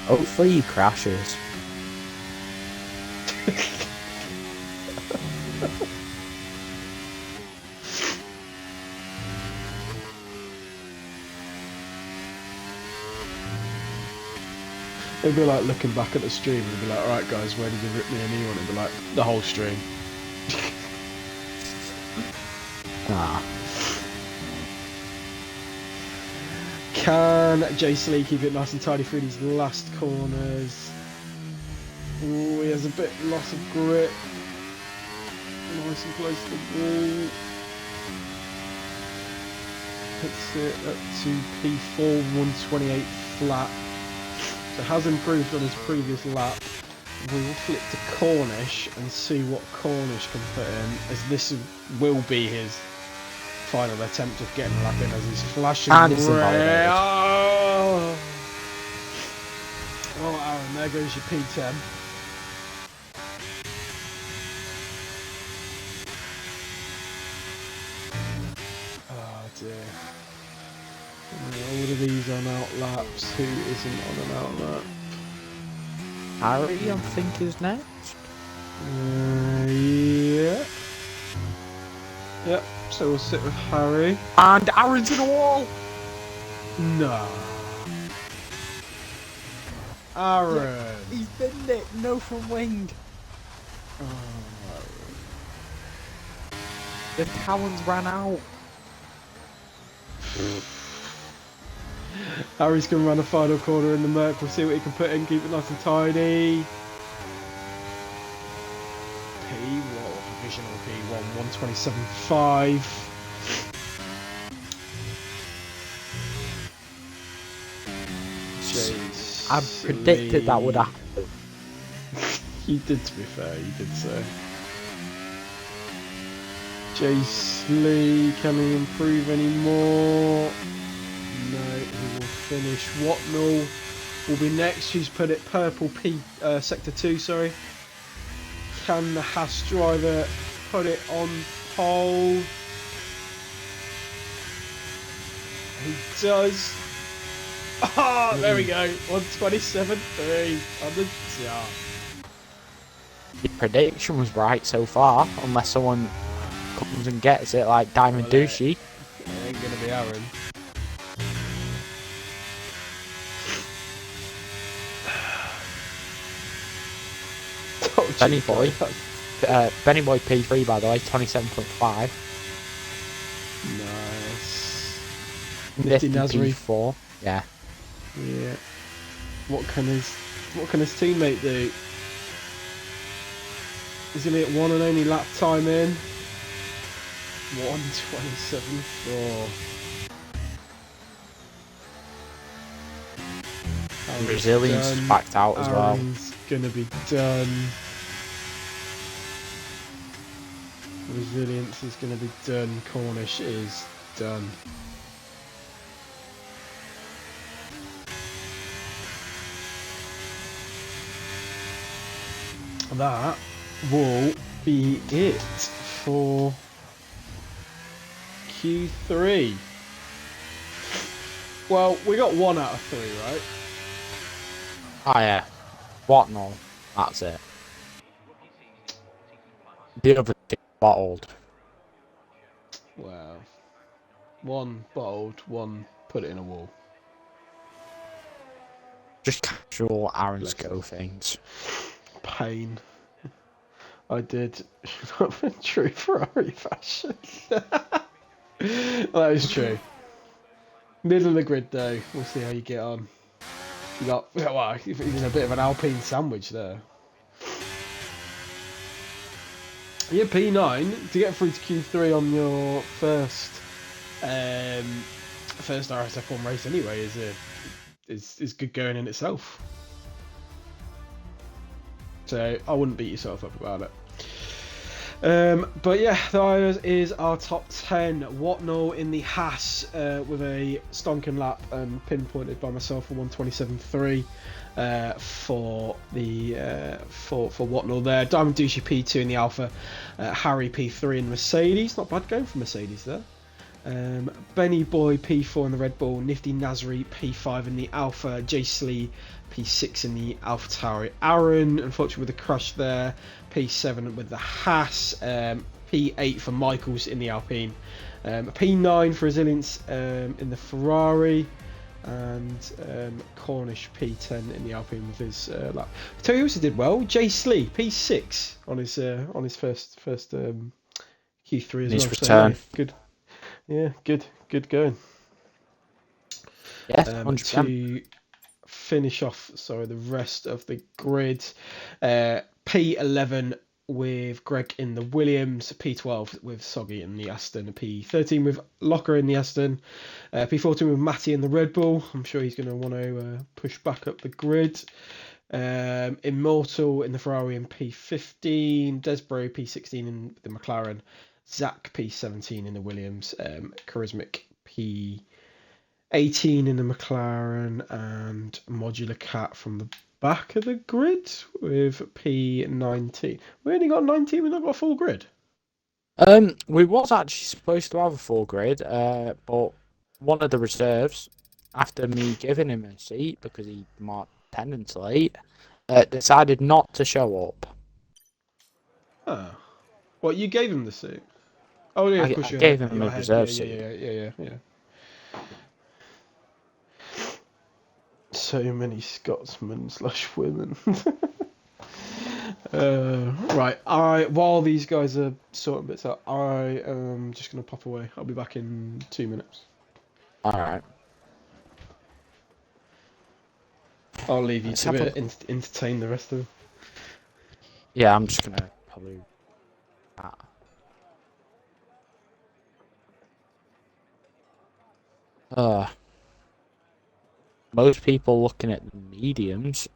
Hopefully he crashes. It'd be like looking back at the stream and be like, alright guys, where did you rip me a new one? It'd be like, the whole stream. Can Jace Lee keep it nice and tidy through these last corners? Ooh, he has a bit loss of grip. Nice and close to the wall. Hits it up to P4, 128 flat. So has improved on his previous lap. We will flip to Cornish and see what Cornish can put in, as this will be his final attempt of getting a lap in, as he's flashing red. Oh, Aaron, there goes your P10. Oh dear. All of these on outlaps. Who isn't on an outlap? Harry, I think, is next. Yeah. Yep. So we'll sit with Harry. And Aaron's in a wall. No. Aaron. Yeah, he's been nicked. No from wing. Oh, The talons ran out. Harry's going to run a final corner in the Merc. We'll see what he can put in, keep it nice and tidy. P1, provisional P1, 127.5. I predicted that would happen. You did, to be fair, you did so. Jace Lee, can he improve anymore? No, he will finish. Watnell will be next. Who's put it purple sector 2, sorry. Can the Haas driver put it on pole? He does. Ah, there we go. 127.3 on the jar. Your prediction was right so far, unless someone comes and gets it like Diamond Douchey. It ain't gonna be Aaron. Benny Boy. Benny Boy P3 by the way, 27.5. Nice. Nifty Nasri. P4. Yeah. Yeah. What can his teammate do? He's gonna get one and only lap time in. 127.4. Resilience is backed out as well. Aaron's gonna be done. Resilience is gonna be done. Cornish is done. That will be it for Q3. Well, we got 1 out of 3, right? Oh yeah. What no? That's it. The other thing bottled. Wow. 1 bottled, 1 put it in a wall. Just casual Aaron's go things. Pain. I did. True Ferrari fashion. That is true. Middle of the grid though. We'll see how you get on. You got, well, even a bit of an Alpine sandwich there. Yeah, P9 to get through to Q3 on your first RSF1 race anyway is good going in itself. So I wouldn't beat yourself up about it. But yeah, that is our top 10. Watnell in the Haas with a stonking lap and pinpointed by myself for 127.3 for Watnell there. Diamond Douchey P2 in the Alpha, Harry P3 in Mercedes. Not bad going for Mercedes there. Benny Boy P4 in the Red Bull, Nifty Nasri P5 in the Alpha, Jace Lee P6 in the AlphaTauri. Aaron, unfortunately with a crash there, P7 with the Haas, P8 for Michaels in the Alpine, P9 for Resilience in the Ferrari, and Cornish P10 in the Alpine with his lap. I tell you who also did well, Jace Lee P6 on his first Q3 as his well. return. So, yeah, good. Yeah, good going. Yeah, 100%. To finish off, the rest of the grid, P11 with Greg in the Williams, P12 with Soggy in the Aston, P13 with Locker in the Aston, P14 with Matty in the Red Bull. I'm sure he's going to want to push back up the grid. Immortal in the Ferrari in P15, Desbro P16 in the McLaren, Zach P17 in the Williams, Charismatic P18 in the McLaren, and Modular Cat from the back of the grid with P19. We only got 19, we've not got a full grid. We was actually supposed to have a full grid, but one of the reserves, after me giving him a seat because he marked attendance late, decided not to show up. Oh. What, you gave him the seat? Oh yeah, of course I gave him a reserve seat. Yeah. So many Scotsmen/women. Right. While these guys are sorting bits out, I am just gonna pop away. I'll be back in 2 minutes. Alright. I'll leave you Let's to have a... it. Entertain the rest of them. Yeah, I'm just gonna probably... Most people looking at the mediums,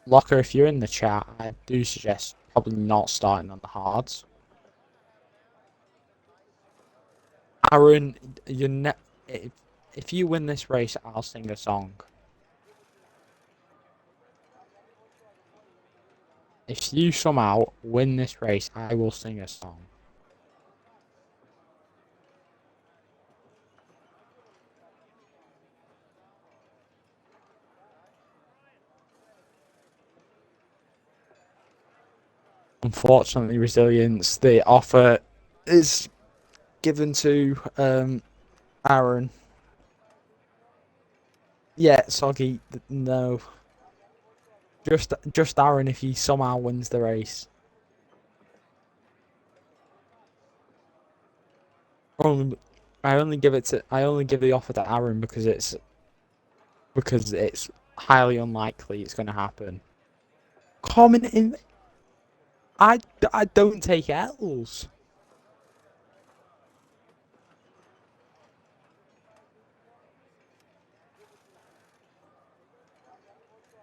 Locker, if you're in the chat, I do suggest probably not starting on the hards. Aaron, if you win this race, I'll sing a song. If you somehow win this race, I will sing a song. Unfortunately, resilience, the offer is given to Aaron. Yeah, Soggy, no. Just Aaron if he somehow wins the race. I only give the offer to Aaron because it's highly unlikely it's going to happen. Comment in. I don't take L's.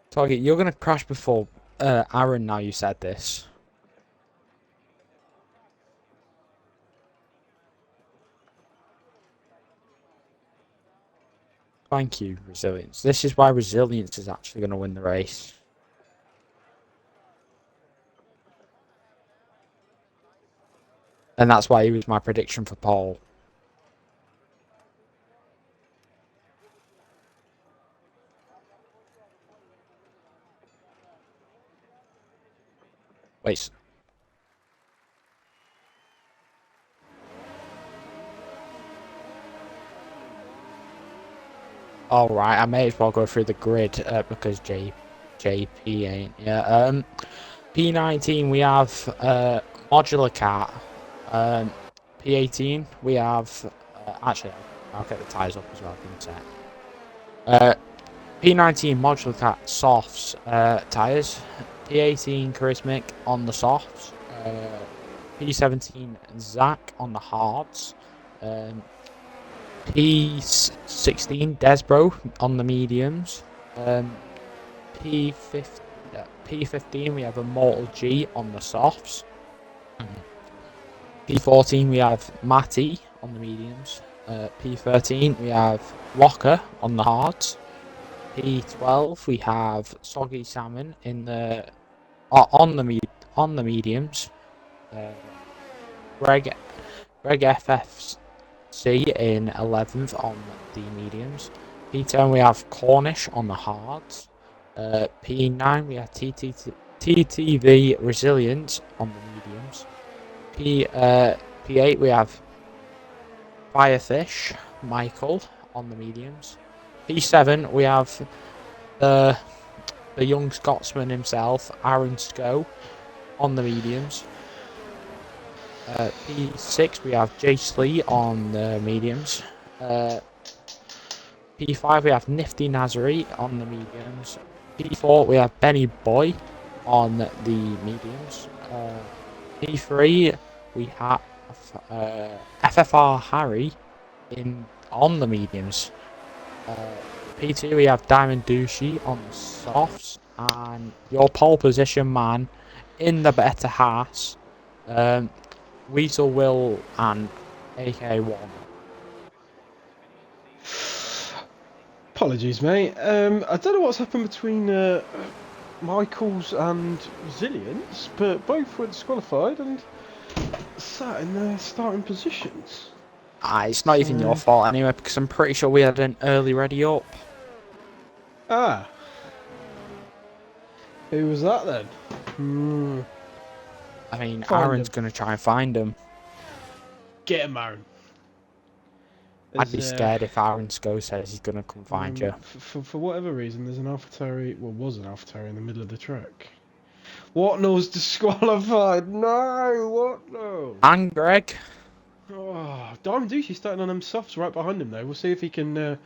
Target, you're going to crash before Aaron. Now you said this. Thank you, Resilience. This is why Resilience is actually going to win the race. And that's why he was my prediction for pole. Wait. Alright, I may as well go through the grid because JP ain't. Yeah. P19 we have Modular Cat. P18 we have actually I'll get the tyres up as well. Give me a sec. P19 Modular Cat softs tyres. P18 Charismatic on the softs. P17 Zach on the hards. P16 Desbro on the mediums. P15 we have Immortal G on the softs. P14 we have Matty on the mediums. P13 we have Locker on the hards. P12 we have Soggy Salmon in the on the mediums. Greg FFC in 11th on the mediums. P10 we have Cornish on the hards. P9 we have TTV Resilience on the mediums. P8 we have Firefish Michael on the mediums. P7 we have the young Scotsman himself, Aaron Sco, on the mediums. P6 we have Jace Lee on the mediums. P5 we have Nifty Nazari on the mediums. P4 we have Benny Boy on the mediums. P3 we have FFR Harry on the mediums. P2 we have Diamond Douchey on the softs, and your pole position man in the better Haas, Weasel Will and AK1. Apologies, mate. I don't know what's happened between Michaels and Resilience, but both were disqualified and sat in their starting positions. It's not even your fault anyway, because I'm pretty sure we had an early ready up. Ah. Who was that then? I mean, Aaron's going to try and find him. Get him, Aaron. I'd be scared if Aaron Sco says he's going to come find you. For whatever reason, there's an AlphaTauri, was an AlphaTauri in the middle of the track. Watnell's disqualified. No, Watnell. And Greg. Oh, Diamond Ducey's starting on them softs right behind him though. We'll see if he can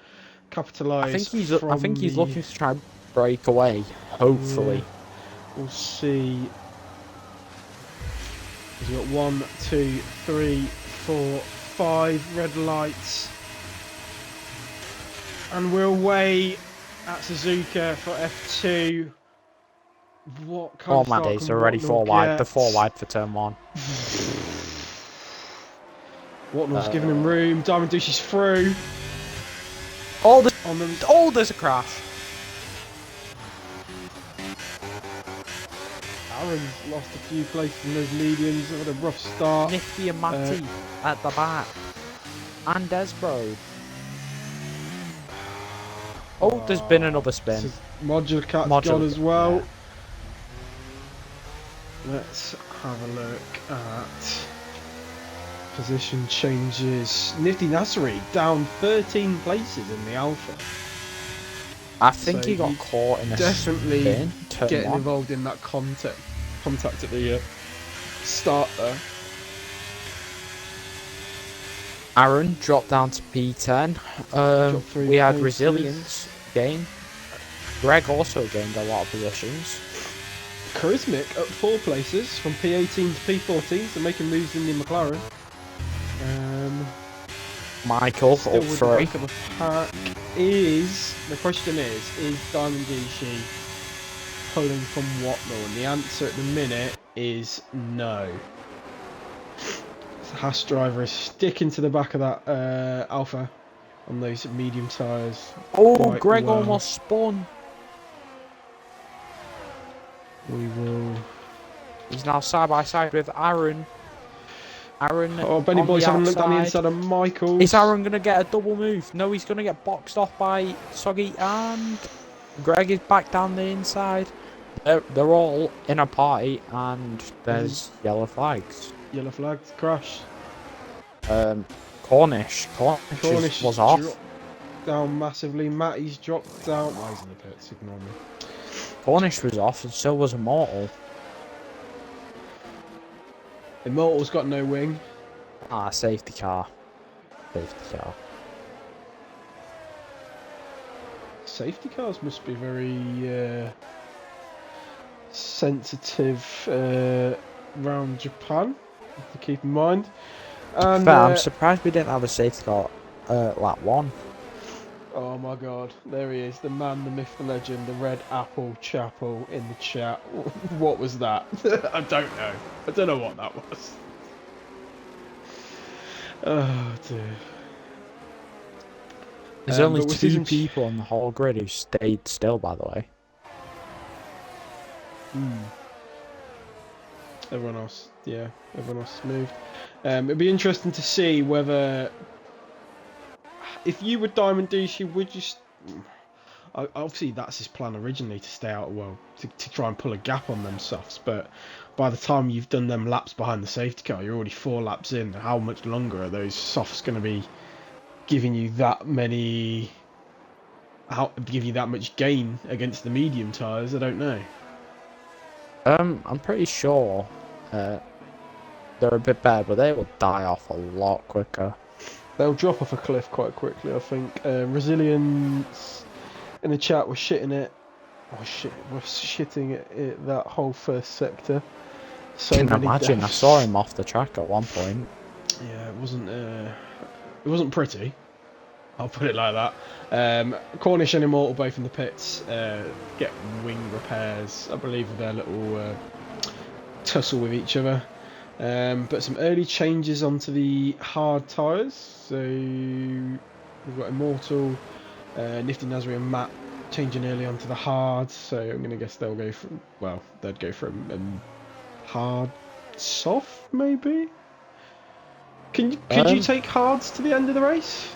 capitalise I think from he's the. looking to try and break away. Yeah, Hopefully. we'll see. He's got 1, 2, 3, 4, 5 red lights. And we're away at Suzuka for F2. What kind Oh of my start days, can they're already Whatnell 4 wide. They're get? 4 wide for turn 1. Whatnell's giving him room. Diamond Douche's through. Oh, there's, On them. oh, there's a crash. Aaron's lost a few places in those mediums. Had a rough start. Nifty and Matty at the back. And Desbro. Oh, there's been another spin. Modular Cat's gone as well. Yeah. Let's have a look at position changes. Nifty Nasri down 13 places in the Alpha. I think he got caught in a definitely spin. Getting involved in that contact at the start there. Aaron dropped down to P10. We had resilience gain. Greg also gained a lot of positions. Charismic up 4 places from P18 to P14, so making moves in the McLaren. Michael up 3. The question is Diamond Douche pulling from Whatnell? And the answer at the minute is no. The Haas driver is sticking to the back of that Alpha on those medium tyres. Oh, Greg almost spun. We will. He's now side by side with Aaron. Oh, Benny Boy's having a look down the inside of Michael. Is Aaron going to get a double move? No, he's going to get boxed off by Soggy, and Greg is back down the inside. They're all in a party, and there's yellow flags. Yellow flags, crash. Cornish was off. Down massively. Matty's dropped down. Oh, he's in the pits, ignore me. Cornish was off, and so was Immortal. Immortal's got no wing. Ah, safety car. Safety cars must be very sensitive around Japan, to keep in mind. And I'm surprised we didn't have a safety car lap 1. Oh my god, there he is, the man, the myth, the legend, the Red Apple Chapel in the chat. What was that? I don't know. I don't know what that was. Oh dear. There's only 2 people on the whole grid who stayed still, by the way. Everyone else moved. It'd be interesting to see whether, if you were Diamond Douche, would you? Obviously, that's his plan originally, to stay out, to try and pull a gap on them softs. But by the time you've done them laps behind the safety car, you're already 4 laps in. How much longer are those softs going to be giving you that many? Give you that much gain against the medium tyres? I don't know. I'm pretty sure they're a bit better, but they will die off a lot quicker. They'll drop off a cliff quite quickly, I think. Resilience in the chat was shitting it. Oh shit, we're shitting it that whole first sector. So I can imagine. Deaths. I saw him off the track at one point. Yeah, it wasn't pretty. I'll put it like that. Cornish and Immortal both in the pits. Get wing repairs, I believe, with their little tussle with each other. But some early changes onto the hard tyres. So we've got Immortal, Nifty Nasri and Matt changing early onto the hard. So I'm going to guess they'll go from, they'd go from hard soft, maybe? Could you take hards to the end of the race?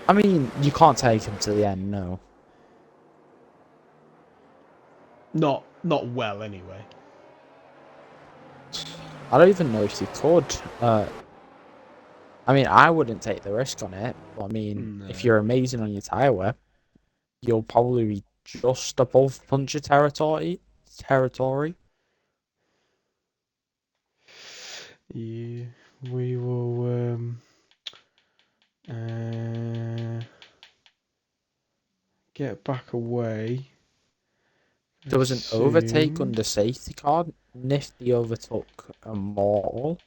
I mean, you can't take him to the end, no. Not well, anyway. I don't even know if you could. I mean, I wouldn't take the risk on it. But I mean, if you're amazing on your tyre wear, you'll probably be just above puncher territory. Yeah. we will get back away. There was an overtake soon. under safety car. Nifty overtook a Mortal,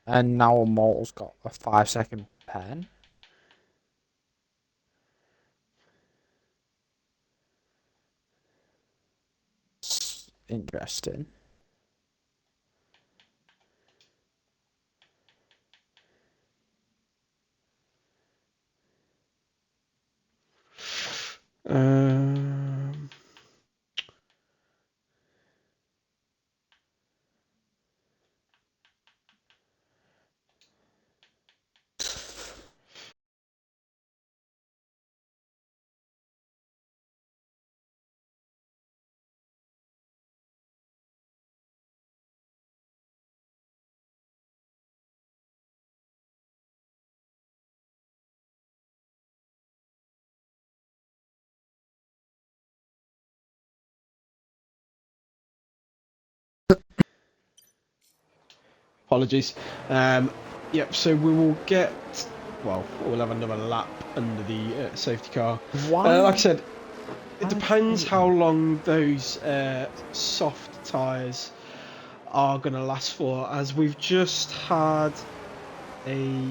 and now a Mortal's got a 5-second pen. It's interesting. Um, Apologies. Yep, so we will get. Well, we'll have another lap under the safety car. Why? Like I said, it Why depends didn't how you? long those soft tyres are going to last for, as we've just had a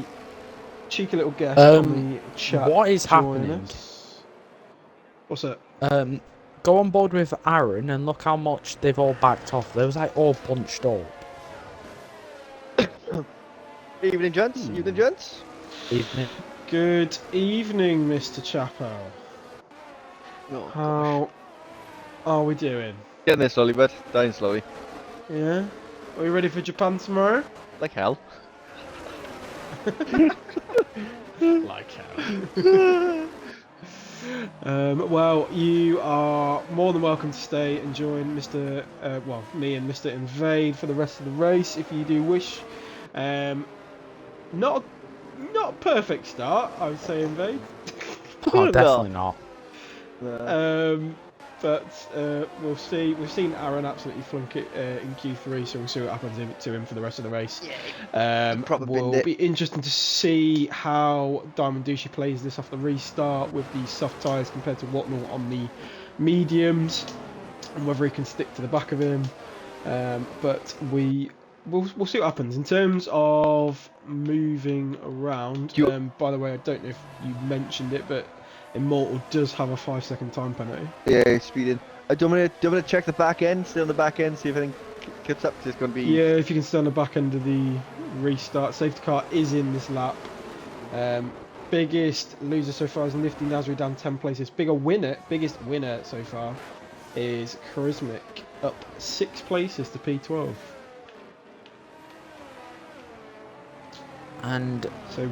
cheeky little guest on the chat. What is join happening? us. What's that? Go on board with Aaron and look how much they've all backed off. They was like all bunched up. Evening, gents. Evening, gents. Evening. Good evening, Mr. Chappell. Oh, gosh. How are we doing? Getting there slowly, bud. Dying slowly. Yeah? Are you ready for Japan tomorrow? Like hell. Like hell. Well, you are more than welcome to stay and join Mr. Me and Mr. Invade for the rest of the race if you do wish. Not a perfect start, I would say, Invade. Oh, definitely not. But we'll see. We've seen Aaron absolutely flunk it in Q3, so we'll see what happens to him for the rest of the race. Proper Will bit. be interesting to see how Diamond Duchy plays this off the restart with the soft tyres compared to Whatnot on the mediums, and whether he can stick to the back of him. But we'll see what happens in terms of moving around. By the way, I don't know if you mentioned it, but Immortal does have a 5-second time penalty. Yeah, speeding. Do you want me to check the back end? Stay on the back end, see if anything gets up. It's going to be. Yeah, if you can stay on the back end of the restart. Safety car is in this lap. Biggest loser so far is Nifty Nasri, down 10 places. Biggest winner so far is Charismatic, up 6 places to P12. And So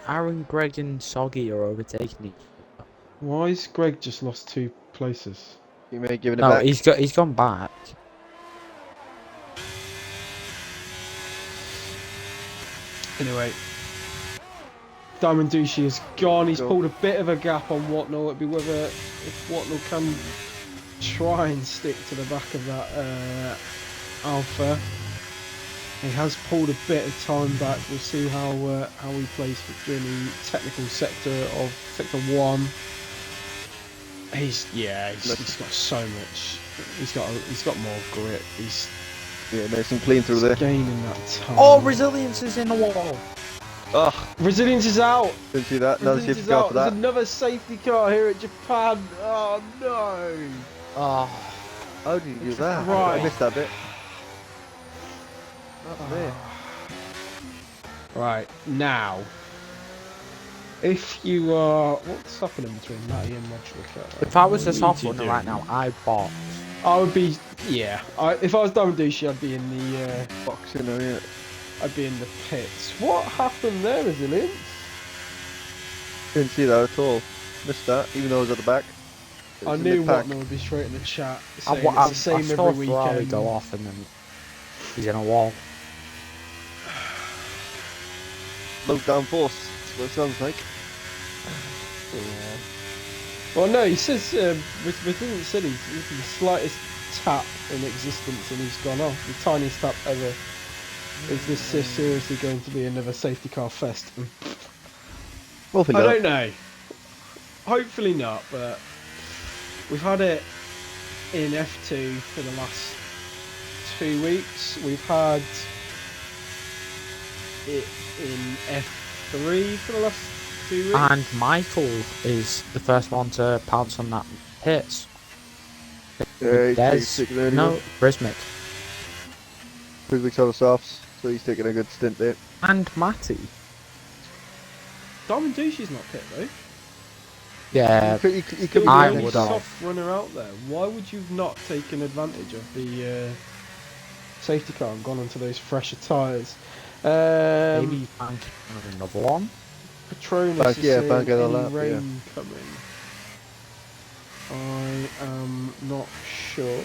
Aaron, Greg, and Soggy are overtaking each other. Why has Greg just lost 2 places? You may give it No, back. he's gone back. Anyway, Diamond Duchy is gone. He's pulled a bit of a gap on Whatnot. It'd be whether if Whatnot can try and stick to the back of that Alpha. He has pulled a bit of time back. We'll see how he plays during the technical sector of sector 1. He's got so much. He's got more grit. He's nice and clean through there. gaining that time. Oh, Resilience is in the wall. Oh, Resilience is out. didn't see that. Another Resilience safety is car out. for There's that. another safety car here at Japan. Oh no! Oh, How did you do that? Right. I missed that bit. Not there. Right now, if you are, what's happening between Matty and Modric? if I was a What are soft you runner doing? right now, I'd box. I would be, yeah. If I was Diamond Duchy, I'd be in the, Boxing, oh yeah. I'd be in the pits. What happened there, Resilience? Didn't see that at all. Missed that, even though it was at the back. It I was in knew mid-pack. Whatnot would be straight in the chat I saying it's the same saw every Ferrari weekend. go off and then he's in a wall. Low down force. That's what it sounds like. Yeah. Well, no, he says, Resilience said he's the slightest tap in existence and he's gone off. The tiniest tap ever Is this seriously going to be another safety car fest? Hopefully I not. don't know. Hopefully not, but we've had it in F2 for the last 2 weeks. We've had it in F3 for the last 2 weeks. And Michael is the first one to pounce on that hits. He's Des, taking early no, one. Brismic. Brismick's on the softs, so he's taking a good stint there. And Matty. Diamond Douchey's not pit though. Yeah, He You're could the I only would have. soft runner out there. Why would you have not taken advantage of the safety car and gone onto those fresher tyres? Maybe bank another one. Patronus is saying bank any on a lap, rain coming. I am not sure.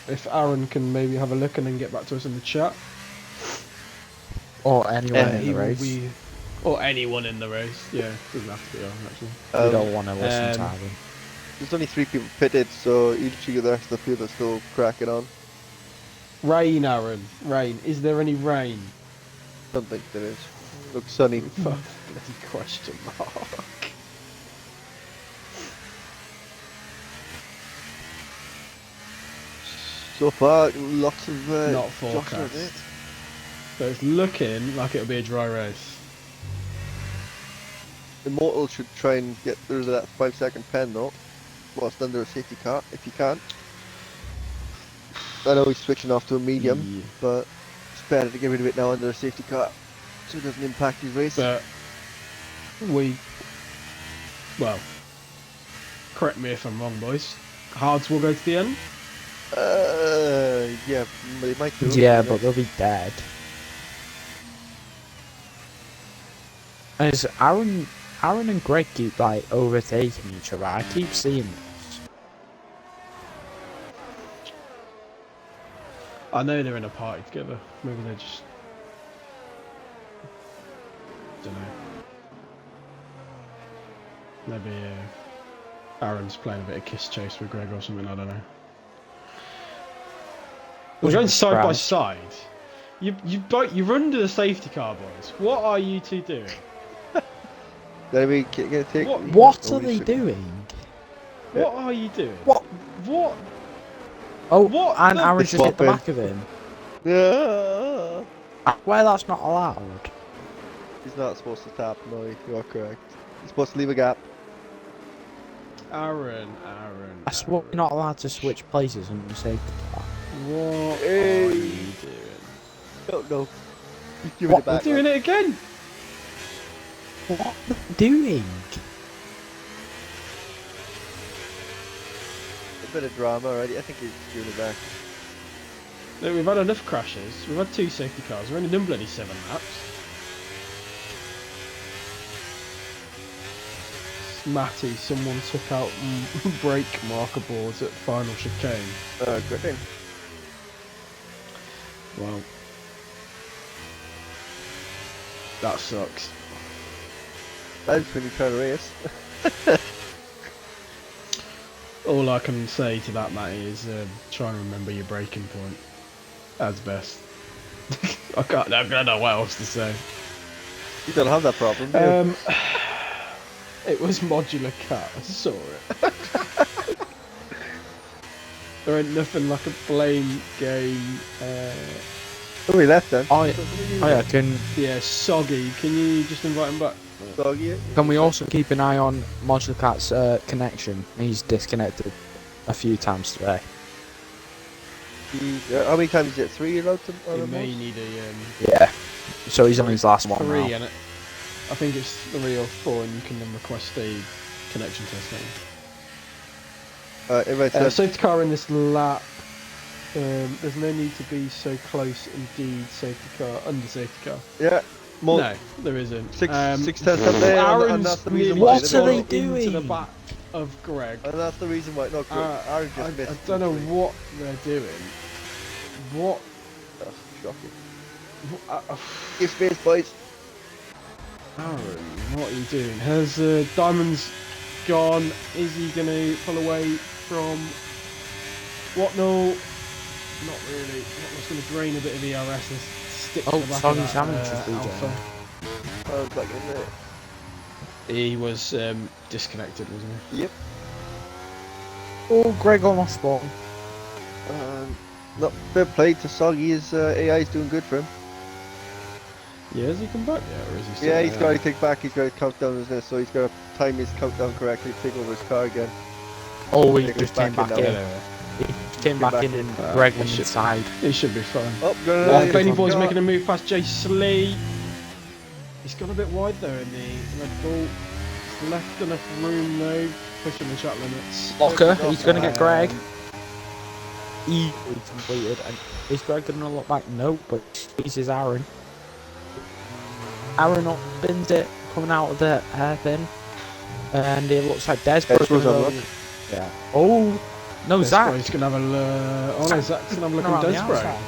If Aaron can maybe have a look and then get back to us in the chat. Or anyone in He the will race. be, or anyone in the race. Yeah, doesn't have to be on actually. We don't want to listen to Aaron. There's only 3 people pitted, so literally the rest of the field are still cracking on. Rain, Aaron. Rain. Is there any rain? Don't think there is. Looks sunny. Bloody question mark. So far, lots of Not jocks out there. forecast. But it's looking like it'll be a dry race. Immortal should try and get rid of that 5-second pen though, whilst under a safety car, if he can. I know he's switching off to a medium, Yeah. but it's better to get rid of it now under a safety car, so it doesn't impact his race. But well, correct me if I'm wrong, boys. Hards will go to the end. Yeah, they might do. Yeah, but they'll be dead. As Aaron and Greg keep like overtaking each other. I keep seeing this. I know they're in a party together. Maybe they're just. Don't know. Maybe Aaron's playing a bit of kiss chase with Greg or something. I don't know. We're going side by side. You're under the safety car, boys. What are you two doing? Gotta be gonna take. What are they doing? What are you doing? What? What? Oh, What and the- Aaron's just hit the Swapping. back of him. Yeah. Well, that's not allowed. He's not supposed to tap. No, you are correct. He's supposed to leave a gap. Aaron. I swear you're not allowed to switch places on the safety car. What Hey. are you doing? Don't know. He's giving What? it back. You're doing it again. What are they doing? A bit of drama already. I think he's giving it back. Look, we've had enough crashes. We've had 2 safety cars. We've only done bloody 7 laps. Matty, someone took out brake marker boards at final chicane. Good thing. Well, that sucks. That's when you try to race. All I can say to that, Matty, is try and remember your braking point. As best. I don't know what else to say. You don't have that problem, do you? It was modular cat. I saw it. There ain't nothing like a blame game. Oh, he left then. Oh yeah, Yeah, Soggy. Can you just invite him back? Doggy. can we also keep an eye on Modular Cat's connection? He's disconnected a few times today. How many times is it? 3 you're allowed to? He may need a Yeah. So he's on his last one 3, now. and I think it's 3 or 4, and you can then request a connection test. Everybody said, Safety car in this lap. There's no need to be so close. Indeed, safety car under safety car. yeah. More, No, there isn't. 6 tenths up there, and Aaron's that's the reason nearly why. What are they gone into the doing? back of Greg. And that's the reason why. No, Aaron I just missed. don't know what they're doing. What? Oh, shocking. Uh, Give space, boys. Aaron, what are you doing? Has Diamond's gone? Is he going to pull away from What no? Not really. What's going to drain a bit of ERS and stick to Oh, the back Soggy of Salmon that just regen. Alpha. I was back in there. He was disconnected, wasn't he? Yep. Oh, Greg almost spawned. Not fair play to Soggy. His AI is doing good for him. Yeah, has he come back yet, or is he still Yeah, he's there? got to take back. He's got to count down his so he's got to time his countdown correctly. Take over his car again. Oh, he Take just us came back back in in. now. He came back in and Greg went inside. He should be fine. Oh, Oh, Bailey Boy's making a move past Jay Slee. He's gone a bit wide there in the Red Bull. He's left enough room though, pushing the track limits. Locker, he's going to get Greg. Um, Easily completed. And is Greg going to look back? No, but this is Aaron. Aaron up bins it coming out of the hairpin. And it looks like Desboro's going to go. Yeah. Oh, no, Zach. Desboro's going to have a look. Oh no, Zach's going to have a look Around at the Desboro. outside.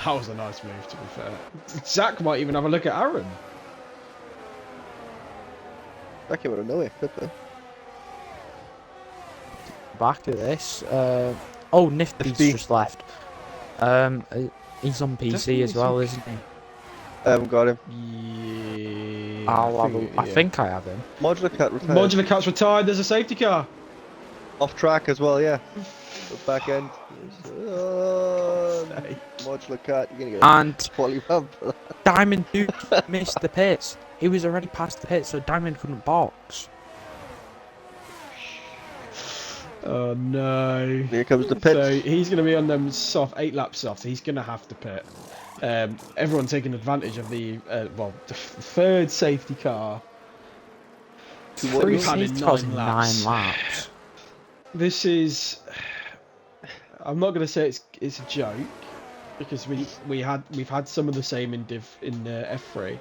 That was a nice move, to be fair. Zach might even have a look at Aaron. That came out of nowhere. Flip Back at this. Oh, Nifty's Nifty. just left. He's on PC Definitely as well, some- isn't he? I haven't got him. Yeah. I think I have him. Modular cat retired. Modular Cat's retired. There's a safety car. Off track as well, yeah. The back end. Modular cat, you're gonna get And a poly ramp for that. Diamond Duke missed the pits. He was already past the pits, so Diamond couldn't box. Oh no. Here comes the So pits. he's going to be on them soft 8 lap soft. He's going to have to pit. Everyone taking advantage of the the third safety car. We've had Safety in car's 9 9 laps. laps. This is. I'm not going to say it's a joke because we've had some of the same in F3,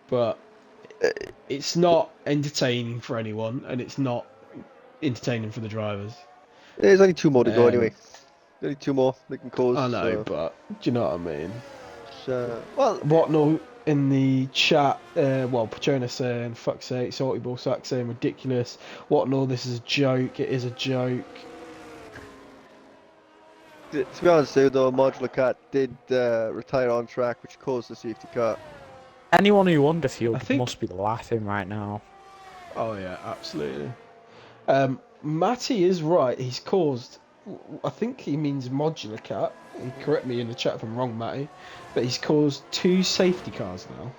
but it's not entertaining for anyone, and it's not entertaining for the drivers. There's only 2 more to go Um, anyway. Only 2 more they can cause. I know, but do you know what I mean? Well, Whatnot in the chat, Patronus saying, fuck's sake, Salty Ball Sack saying ridiculous. Whatnot, this is a joke, it is a joke. to be honest though, Modular Cat did retire on track, which caused the safety car. Anyone who underfield I think- must be laughing right now. Oh yeah, absolutely. Matty is right, he's caused, I think he means Modular Cat, correct me in the chat if I'm wrong, Matty, but he's caused 2 safety cars now.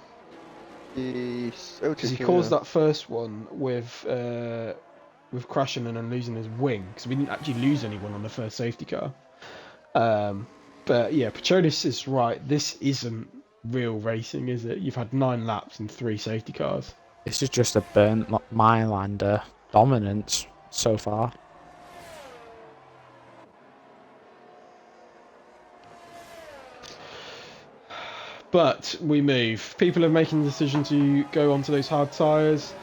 Because he caused that first one with crashing and then losing his wing, because we didn't actually lose anyone on the first safety car. But yeah, Patronus is right. This isn't real racing, is it? You've had 9 laps and 3 safety cars. This is just a burnt Mylander dominance so far. But we move. People are making the decision to go onto those hard tyres,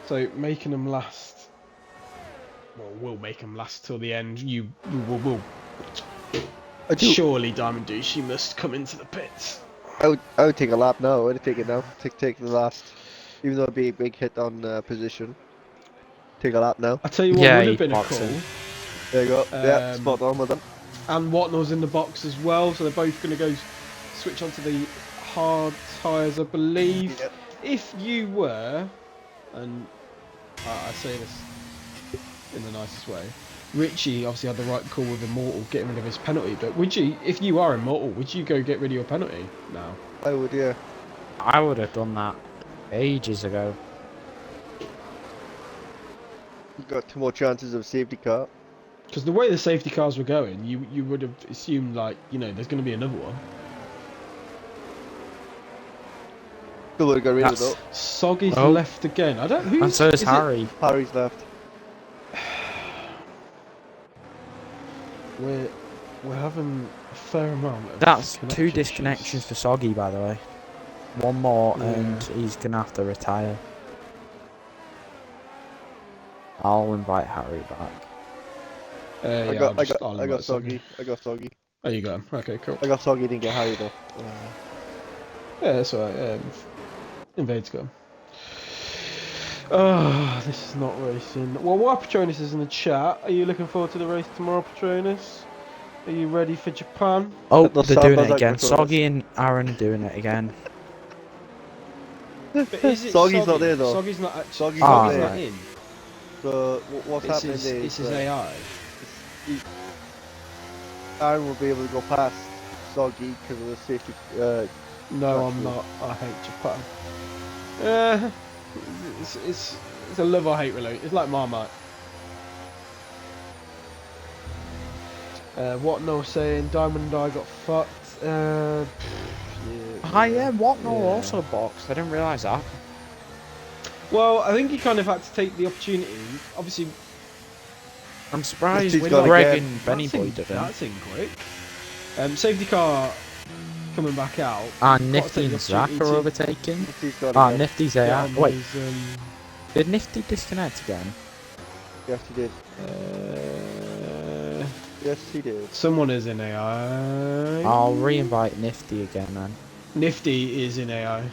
so making them last. Well, we'll make them last till the end. Will. Surely, Diamond Douche, you must come into the pits. I would take a lap now. I'd take it now. Take the last, even though it'd be a big hit on position. Take a lap now. I tell you what Yeah, would he have been a boxed call. it. There you go. Yeah, Um, spot on with them. And Whatnot's in the box as well, so they're both going to go switch onto the hard tyres, I believe. Yep. If you were, and I say this in the nicest way, Richie obviously had the right call with Immortal getting rid of his penalty, but would you, if you are Immortal, would you go get rid of your penalty now? I would, yeah. I would have done that ages ago. You've got 2 more chances of safety car. Because the way the safety cars were going, you would have assumed, like, you know, there's going to be another one. Still would have got rid of it though. Soggy's Oh. left again. I don't. Who's, And so is it- Harry. Harry's left. We're having a fair amount of That's 2 connection disconnections issues. for Soggy, by the way. 1 more, Yeah. and he's gonna have to retire. I'll invite Harry back. Yeah, I got I'll I got invite Soggy. I got Soggy. Oh, you got him. Okay, cool. I got Soggy, didn't get Harry though. Yeah, that's alright. Invade's got him. Oh, this is not racing. Well, while Patronus is in the chat, are you looking forward to the race tomorrow, Patronus? Are you ready for Japan? Oh, No they're doing sambas it like again. Patronus. Soggy and Aaron are doing it again. But is it Soggy's not there though. Soggy's not actually. Soggy's not Soggy's there. not in. So what's It's happening his, there it's is his AI. Aaron will be able to go past Soggy because of the safety. No, I'm Actually. not. I hate Japan. It's a love or hate relate. It's like Marmite. What no saying? Diamond and I got fucked. Yeah, what? No, Yeah. also boxed. I didn't realise that. Well, I think he kind of had to take the opportunity. Obviously, I'm surprised He's got Greg again. and Benny Boy didn't. That's in quick. Safety car coming back out. And Gotta Nifty take the and Zach opportunity are to overtaking. He's got Ah, again. Nifty's get there. on Wait, those, did Nifty disconnect again? Yes, he did. Yes, he did. someone is in AI. I'll re-invite Nifty again then. Nifty is in AI.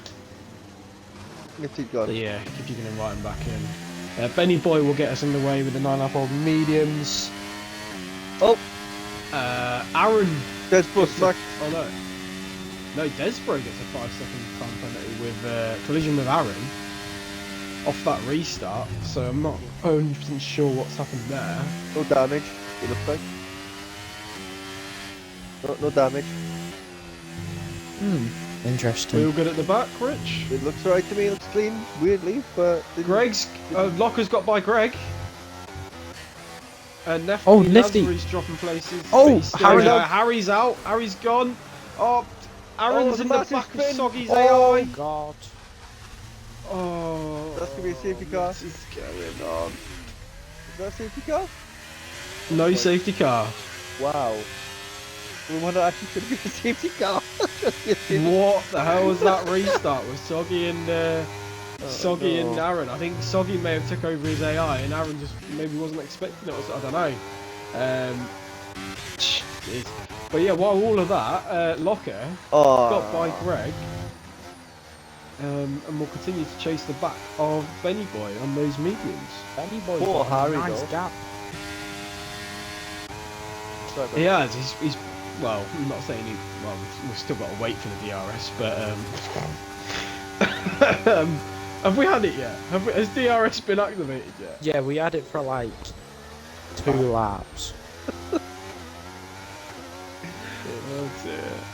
Nifty's So gone. yeah, if you can invite him back in. Benny Boy will get us underway with the 9.5 mediums. Oh, Aaron. there's bus gets smack. Oh no. No, Desbro gets a 5-second time penalty with collision with Aaron off that restart. So I'm not 100% sure what's happened there. No damage. It looks like. No damage. Hmm, We interesting. all good at the back, Rich? It looks right to me. It looks clean. Weirdly, but Greg's Locker's got by Greg. Nifty Oh, Nifty. Lazarus dropping places. Oh, but he's still Harry. there. Harry's out. Harry's gone. Oh, Aaron's the in the massive back of spin. Soggy's Oh AI. god. Oh, That's gonna be a safety car. What is going on? Is that a safety car? No safety car. Wow. We wonder actually could be a safety car. Just be a safety What the hell was that restart with Soggy and Soggy and no. Aaron? I think Soggy may have took over his AI and Aaron just maybe wasn't expecting it. Or so, I don't know. Jeez. But yeah, while all of that, Locker got by Greg. And we'll continue to chase the back of Benny Boy on those mediums. Benny Boy Poor got a Harry, nice though. gap. Sorry, He has. He's well. I'm not saying he. Well, we've still got to wait for the DRS, but have we had it yet? Has DRS been activated yet? Yeah, we had it for like 2 laps. Oh dear.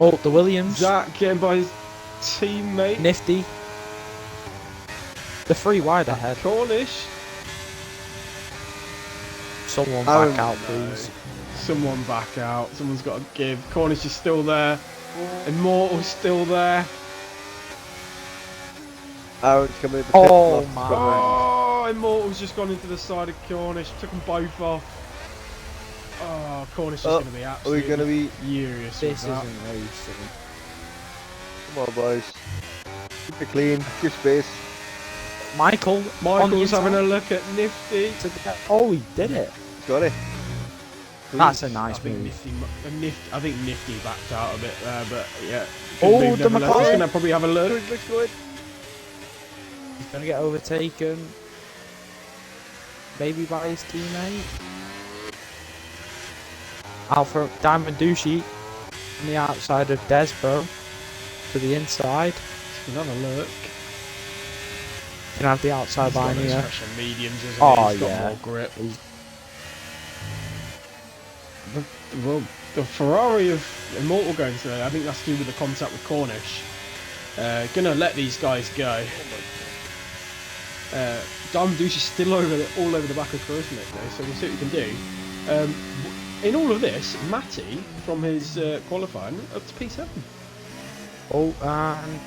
Oh, the Williams. Zach getting by his teammate. Nifty. The 3 wide ahead. Cornish. Someone Aaron, back out, no. please. Someone back out. Someone's got to give. Cornish is still there. Immortal's still there. Aaron's coming in. Oh the pit. my. Oh, Immortal's just gone into the side of Cornish. Took them both off. Oh, Cornish is going to be Are we absolutely gonna be? furious This with that. isn't racing. Come on, boys. Keep it clean. Give space. Michael. on the Michael's having a inside look at Nifty. to the- Oh, he did it. Got it. That's a I nice think move. I think Nifty backed out a bit there, but yeah. Oh, Couldn't the move nevertheless. He's McLaren. going to probably have a look. Good, looks good. He's gonna get overtaken. Maybe by his teammate. Alpha Diamond Douchey on the outside of Desbro to the inside. He's going to have a look. Can have the outside He's got line those here. special mediums, isn't Oh, he? He's got yeah. more grip. He's- Well, the Ferrari of Immortal going today, I think that's to do with the contact with Cornish. Gonna let these guys go. Diamond Douche is still all over the back of Charismatic though, so we'll see what we can do. In all of this, Matty from his qualifying up to P7. Oh, and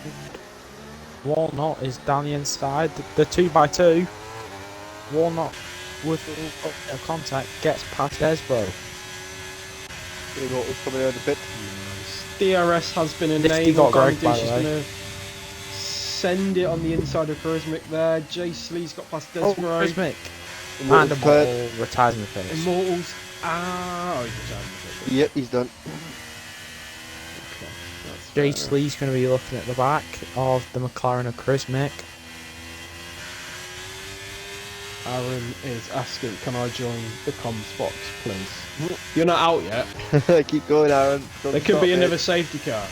Walnut is down the inside. The 2x2. Walnut with a contact gets past Desbro. Immortal's coming out of the pit. DRS has been Nifty enabled. got Greg, Diamond by Douche is the way. gonna send it on the inside of Charismatic there. Jay Slee's got past Oh, Desbro. Charismatic. And Immortal's a cleared. ball retires in the finish. Immortals. Oh, he's retired. Yep, he's done. Okay, that's Jay fair Slee's going to be looking at the back of the McLaren of Charismatic. Aaron is asking, can I join the comms box, please? You're not out yet. Keep going, Aaron. Don't There could stop, be mate. another safety car.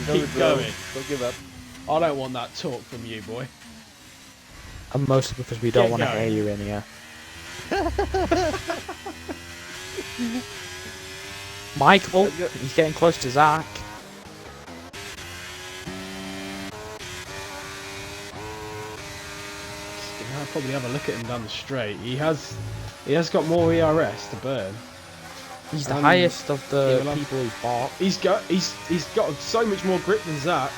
Keep going. Don't give up. I don't want that talk from you, boy. And mostly because we don't Get want to going. hear you in here. Michael, he's getting close to Zach. I'll probably have a look at him down the straight. He has got more ERS to burn. He's the highest of the yeah, people he's bought. He's got so much more grip than Zach.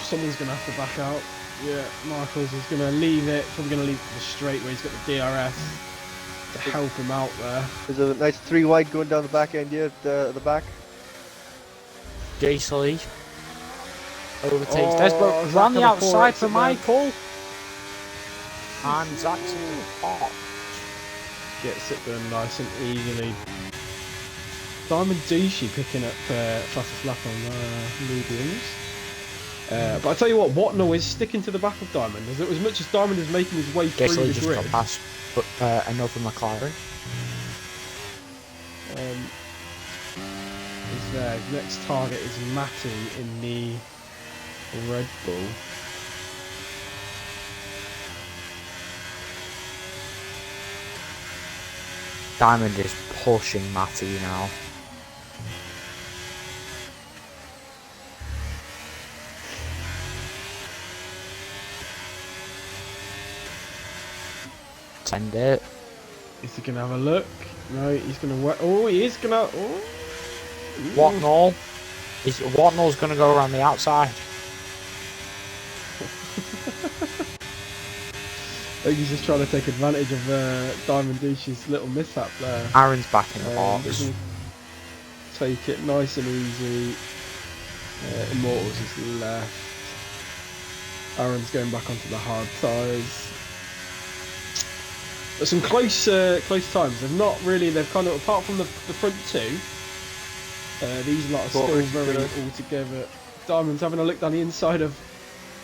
Someone's gonna have to back out. Yeah, Michaels is gonna leave it. Probably gonna leave it to the straight where he's got the DRS to help him out there. There's a nice 3 wide going down the back end here at the back. Jace Lee overtakes Oh, Desborough. Zach Ran the on a 4 outside exit for there. Michael. And Zach's in the box. Gets it done nice and easily. Diamond Douchey picking up fastest lap on mediums. But I tell you what, Watnell is sticking to the back of Diamond. As much as Diamond is making his way through Jace Lee the just grid. got past another McLaren. Is there. His next target is Matty in the Red Bull. Diamond is pushing Matty now. Send it. Is he gonna have a look? No, he's gonna wait. Oh, he is gonna. Oh. Watnell. Watnell's going to go around the outside. I think he's just trying to take advantage of Diamond Douche's little mishap there. Aaron's back in the box. Just take it nice and easy. Immortals is left. Aaron's going back onto the hard tyres. But some close times. They've kind of, apart from the front two, these lot are still very all together. Diamond's having a look down the inside of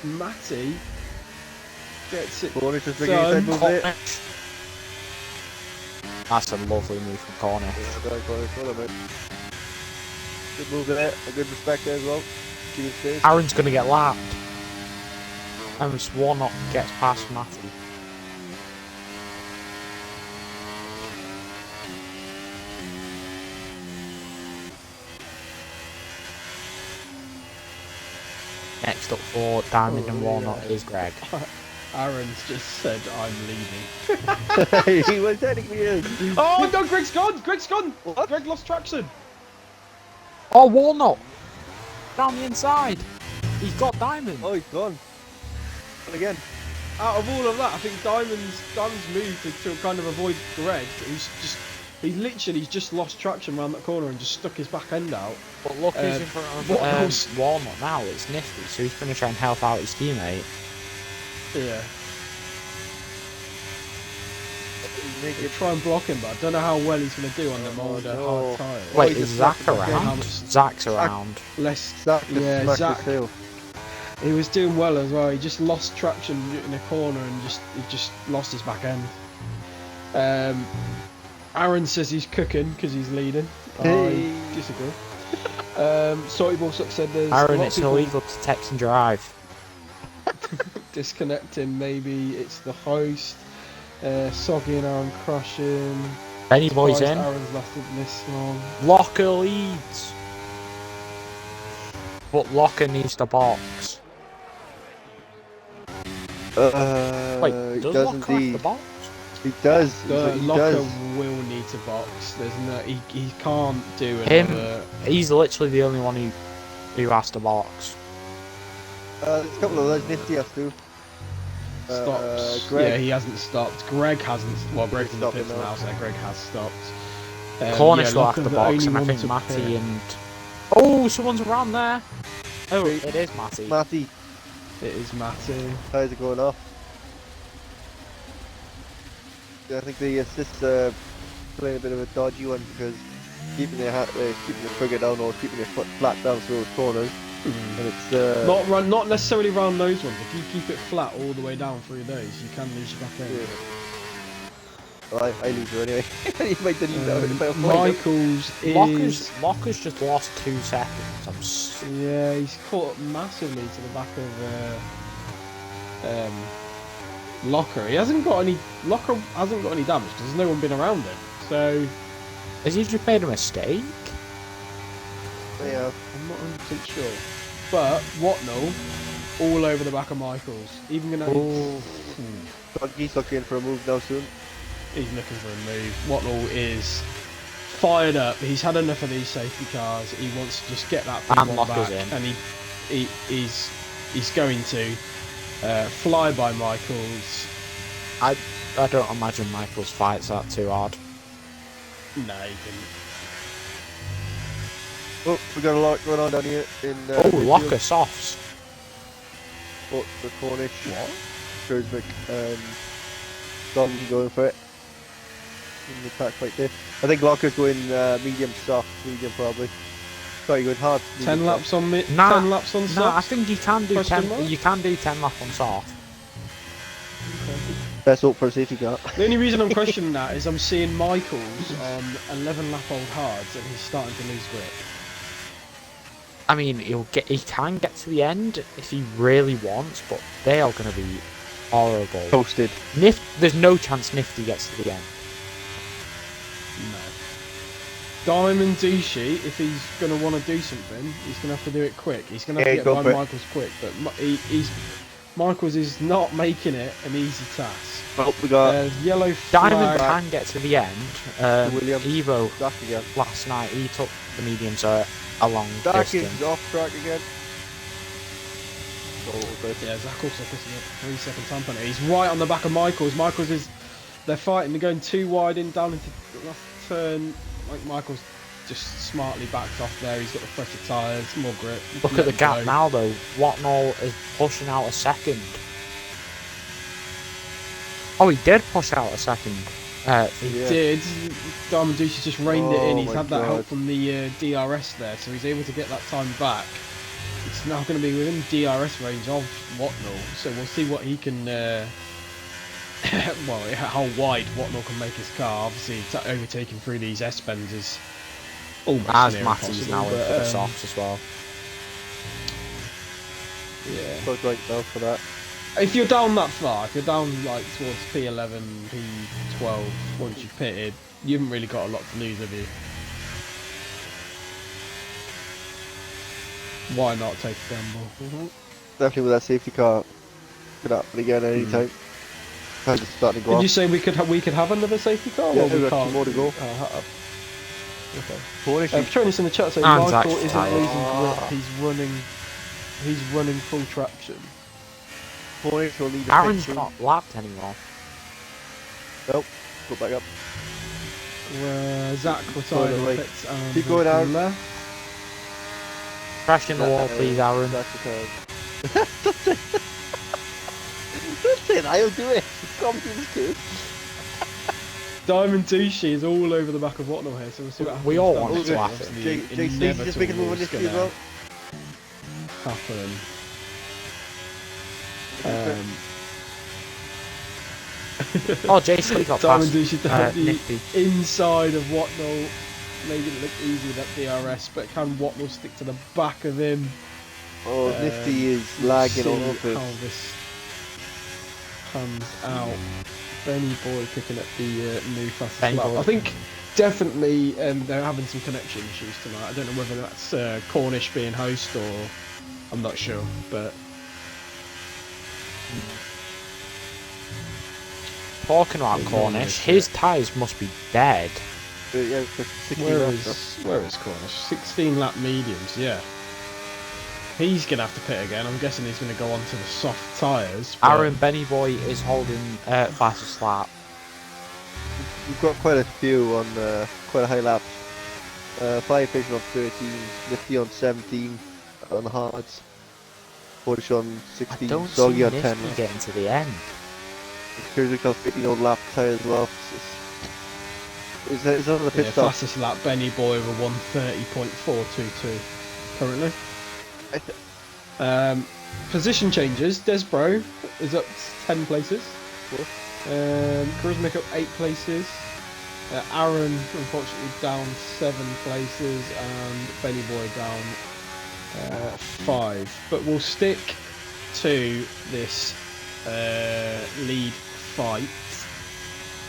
Matty. Gets it done. That's a lovely move from corner. Good move there, a good respect there as well. Aaron's going to get lapped. And Warnock gets past Matty. Next up for Diamond and Warnock is Greg. Aaron's just said, I'm leaving. He was technically is. Oh no, Greg's gone! Greg's gone! What? Greg lost traction. Oh, Warnock! Down the inside! He's got Diamond! Oh, he's gone. And again. Out of all of that, I think Diamond's move to kind of avoid Greg. He's literally just lost traction around that corner and just stuck his back end out. But look who's in front of Warnock now, it's nifty, so he's going to try and help out his teammate. Yeah. Try and block him, but I don't know how well he's going to do on them older hard tyres. Wait, is Zach around? Zach's around. Zach, he was doing well as well. He just lost traction in a corner and he just lost his back end. Aaron says he's cooking because he's leading. I disagree. Salty Ball Suck said there's Aaron, it's illegal to text and drive. Disconnecting, maybe it's the host. Soggy and Aaron crushing. Benny Boy's in. Aaron's lasted this long. Locker leads. But Locker needs the box. Wait, does Locker have the box? He does. Locker will need to box. There's no, he can't do another. He's literally the only one who has to box. There's a couple of those nifty has to. Stops. Greg. Yeah, he hasn't stopped. Greg hasn't. Well, Greg's in the pits now, so Greg has stopped. Corner still have to box, and I think Matty and. Oh, someone's around there. Oh, it is Matty. Matty. It is Matty. How's it going off? Yeah, I think the assist playing a bit of a dodgy one because keeping their trigger down or keeping their foot flat down through those corners. And it's Not necessarily round those ones. If you keep it flat all the way down through those, you can lose your back end. Yeah. Well, I lose her anyway. You might didn't know if I avoid him. Michaels is Locker's just lost 2 seconds. yeah, he's caught up massively to the back of Locker. Locker hasn't got any damage because there's no one been around him. So Has he just made a mistake? Yeah. I'm not 100% sure. But Watnell all over the back of Michaels. Even gonna. He's looking for a move now soon. He's looking for a move. Watnell is fired up. He's had enough of these safety cars. He wants to just get that And P1 Locker's back, in. and he's going to fly by Michaels. I don't imagine Michael's fights that too hard. No, he didn't. Oh, we got a lot going on down here in Locker softs. Oh, the Cornish. What? Shrewsbury. Don going for it. In the attack right there. I think Locker's going medium soft, medium probably. Sorry, going hard. 10 laps on mid. Nah, 10 laps on No, soft. I think you can do Question 10. mark? You can do 10 lap on soft. Best hope for a safety car. The only reason I'm questioning that is I'm seeing Michaels on 11 lap old hards and he's starting to lose grip. I mean, he can get to the end if he really wants, but they are going to be horrible. Toasted. There's no chance Nifty gets to the end. No. Diamond Douchey, if he's going to want to do something, he's going to have to do it quick. He's going to have to go get for by it. Michaels quick, but Michaels is not making it an easy task. Well, we got Yellow Diamond flag. can get to the end. Williams. Evo Dark again. last night, he took the mediums a long Dark distance. is off track again. Oh, good. Yeah, Zach also putting up 3 second time penalty. He's right on the back of Michaels. They're fighting. They're going too wide in down into the last turn. Like Michaels just smartly backed off there. He's got the fresher tyres, more grip. Look at the gap now though. Watnell is pushing out a second. Oh, he did push out a second. He Yeah. did. Diamond Douche just reined it in. He's my had that help God. from the DRS there, so he's able to get that time back. It's now going to be within DRS range of Watnell, so we'll see what he can. Well, how wide Watnell can make his car. Obviously, overtaking through these S-bends is almost As near Matty's impossible, now in but, for the softs as well. Yeah. So great though for that. If you're down that far, if you're down like towards P11, P12, once you've pitted, you haven't really got a lot to lose, have you? Why not take a gamble? Definitely with that safety car. Could happen again any time. Kind of starting to go Did off. you say we could have another safety car? Yeah, or we we've got can't? two more to go. Okay. Cornish Jonas in the chat saying And Michael Zach's isn't tired. losing grip. He's running full traction. Cornish will lead the Aaron's pit not lapped anymore. soon. Nope. Go back up. Where Zach Going retired away. the pits and Keep going, Aaron. left. Crash in the wall, please, Aaron. That's the turn. Don't say that, I'll do it. Come to this kid. Diamond Douchey is all over the back of Watnell here, so we'll see what happens. We all That want is it to happen. obviously JC, just making a move on this inevitable as well. happen. Oh, JC got Diamond past Douchey down the Nifty. inside of Watnell, making it look easy with that DRS, but can Watnell stick to the back of him? Oh, Nifty is lagging all See over. how this comes out. Benny Boy picking up the new fastest Benny lap. Boy. I think definitely they're having some connection issues tonight. I don't know whether that's Cornish being host or I'm not sure, but Talking about Yeah, Cornish, yeah. his tyres must be dead. Yeah, for 16 where laps. is Cornish? 16 lap mediums, yeah. He's gonna have to pit again. I'm guessing he's gonna go on to the soft tyres. but- Aaron Benny Boy is holding fastest lap. We've got quite a few on quite a high lap. Fire Fish on 13, Nifty on 17 on the hards. Cornish on I 16, don't see Soggy on Nifty 10. getting to the end. Here's a 15 old lap tyre as well. Is that on the pit Yeah, stop? fastest lap Benny Boy with 130.422 currently. Position changes. Desbro is up 10 places. Charismic up 8 places. Aaron, unfortunately, down 7 places, and Benny Boy down 5. But we'll stick to this lead fight,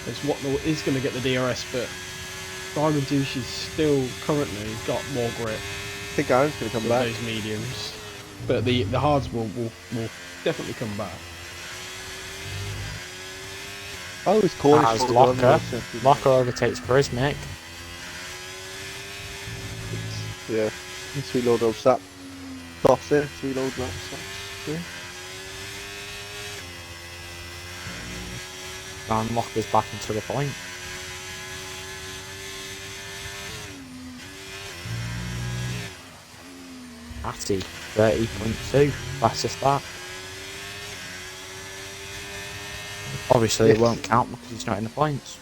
as Whatnot is going to get the DRS, but Diamond Douche is still currently got more grip. I think Aaron's going to come back. Those mediums, but the hards will definitely come back. Oh, it's Cornish. As Locker overtakes Charismic. Yeah, let's reload those stats. Toss there, let's reload those stats. Yeah. And Locker's back into the point. Atty, 30.2, fastest that. Obviously it won't count because he's not in the points.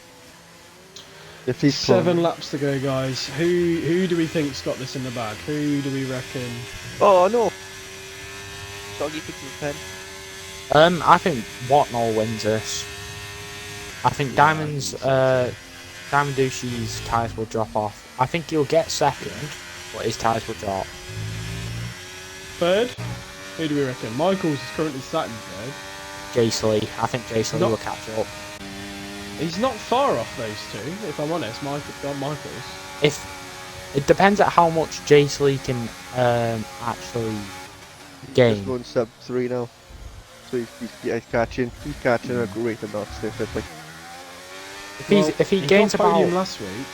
If he's 7 laps to go, guys. Who do we think's got this in the bag? Who do we reckon? Oh no! Doggy picks his pen. I think Whatnall wins this. I think Diamond Douchey's tyres will drop off. I think he'll get second, but his tyres will drop. Third? Who do we reckon? Michaels is currently sat in third. Jace I think Jace will catch up. He's not far off those two, if I'm honest. Michaels. If it depends on how much Jace Lee can actually gain. He's going sub 3 now. So he's catching a great amount specifically. If he gains got podium about last week.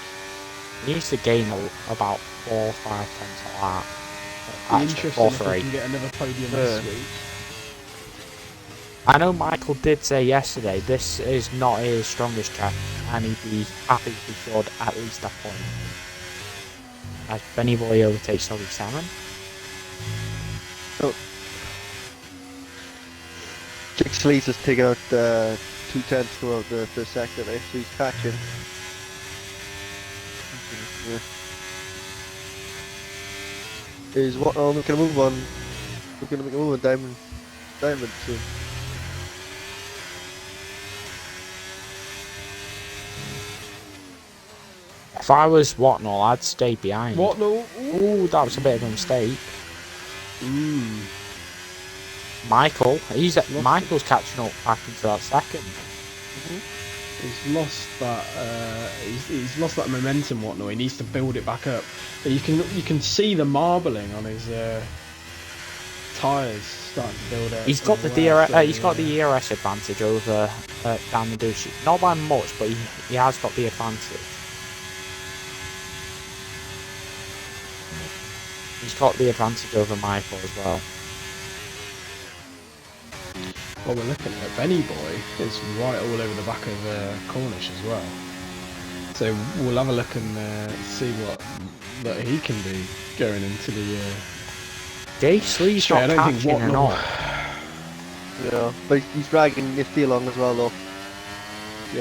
he needs to gain about 4 or 5 tenths of that. Be Actually, interesting 4 if 3. we can get another podium this week. I know Michael did say yesterday this is not his strongest track, and he'd be happy if he scored at least a point. As Benny Boy overtakes Salmon. Oh. Jake Sleaze has taken out 2 tenths throughout the first sector there, so he's catching. Yeah. Is what? Oh, we're gonna move on. We're gonna make a move on Diamond soon. If I was Whatnall, I'd stay behind. Whatnall? Ooh, that was a bit of a mistake. Michael's catching up back into that second. He's lost that. He's lost that momentum. Whatnot. He needs to build it back up. But you can see the marbling on his tyres starting to build up. He's got the he's got the ERS advantage over Diamond Douche. Not by much, but he has got the advantage. He's got the advantage over Michael as well. Well, we're looking at Benny Boy. It's right all over the back of Cornish as well. So we'll have a look and see what that he can do going into the. Jace Lee's not catching at all. Yeah, but he's dragging Nifty along as well, though.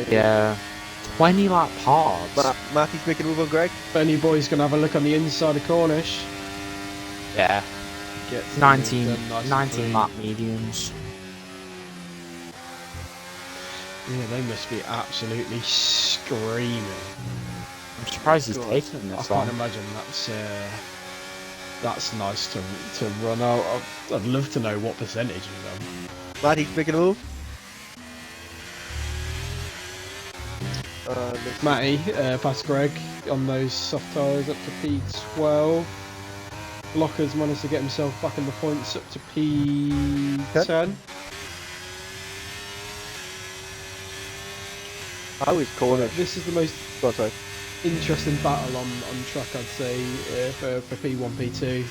Yeah. 20 lap hards. Matty's making a move on Greg. Benny Boy's going to have a look on the inside of Cornish. Yeah. Gets 19 nice lap mediums. Yeah, they must be absolutely screaming. I'm surprised he's taking this I long. can't imagine that's nice to run out. I'd love to know what percentage of them. Matty's making a move. Matty, past Greg on those soft tyres up to P12. Locker's managed to get himself back in the points up to P10. How is Cornish? This is the most interesting battle on track, I'd say, for P1, P2.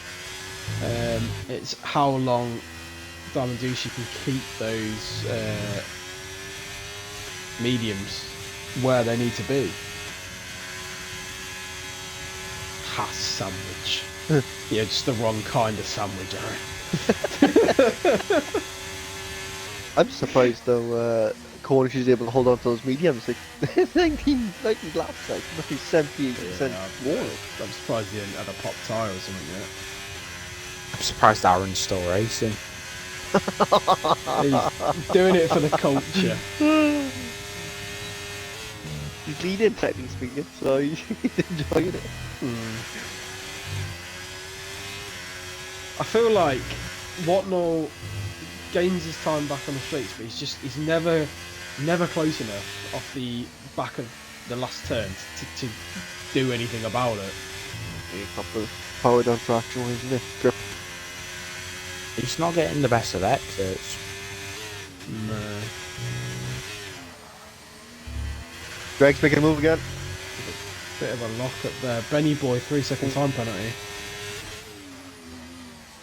It's how long Diamond Douche can keep those mediums where they need to be. Haas sandwich. Yeah, just the wrong kind of sandwich, Aaron. I'm surprised though Cornish is able to hold on to those mediums. Like 19 laps, like maybe 78% more. I'm surprised he didn't have a pop tyre or something yet. I'm surprised Aaron's still racing. He's doing it for the culture. He's leading, technically speaking, so he's enjoying it. I feel like Watnall gains his time back on the streets, but he's never close enough off the back of the last turn to do anything about it. A couple of power down traction, isn't it? Grip. He's not getting the best of exits. No. Greg's making a move again. Bit of a lock up there. Benny Boy, 3-second time penalty.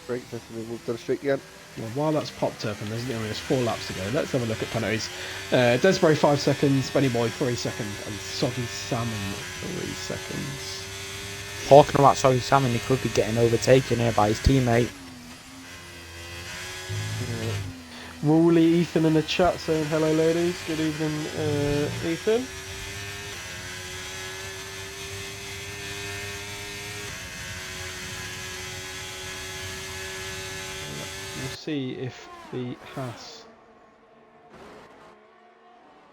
Greg says to move to the straight again. Well, while that's popped up and there's 4 laps to go, let's have a look at penalties. Desbury 5 seconds, Benny Boy 3 seconds, and Soggy Salmon 3 seconds. Talking about Soggy Salmon, he could be getting overtaken here by his teammate. Wooly Ethan in the chat saying hello ladies, good evening Ethan. We'll see if the Haas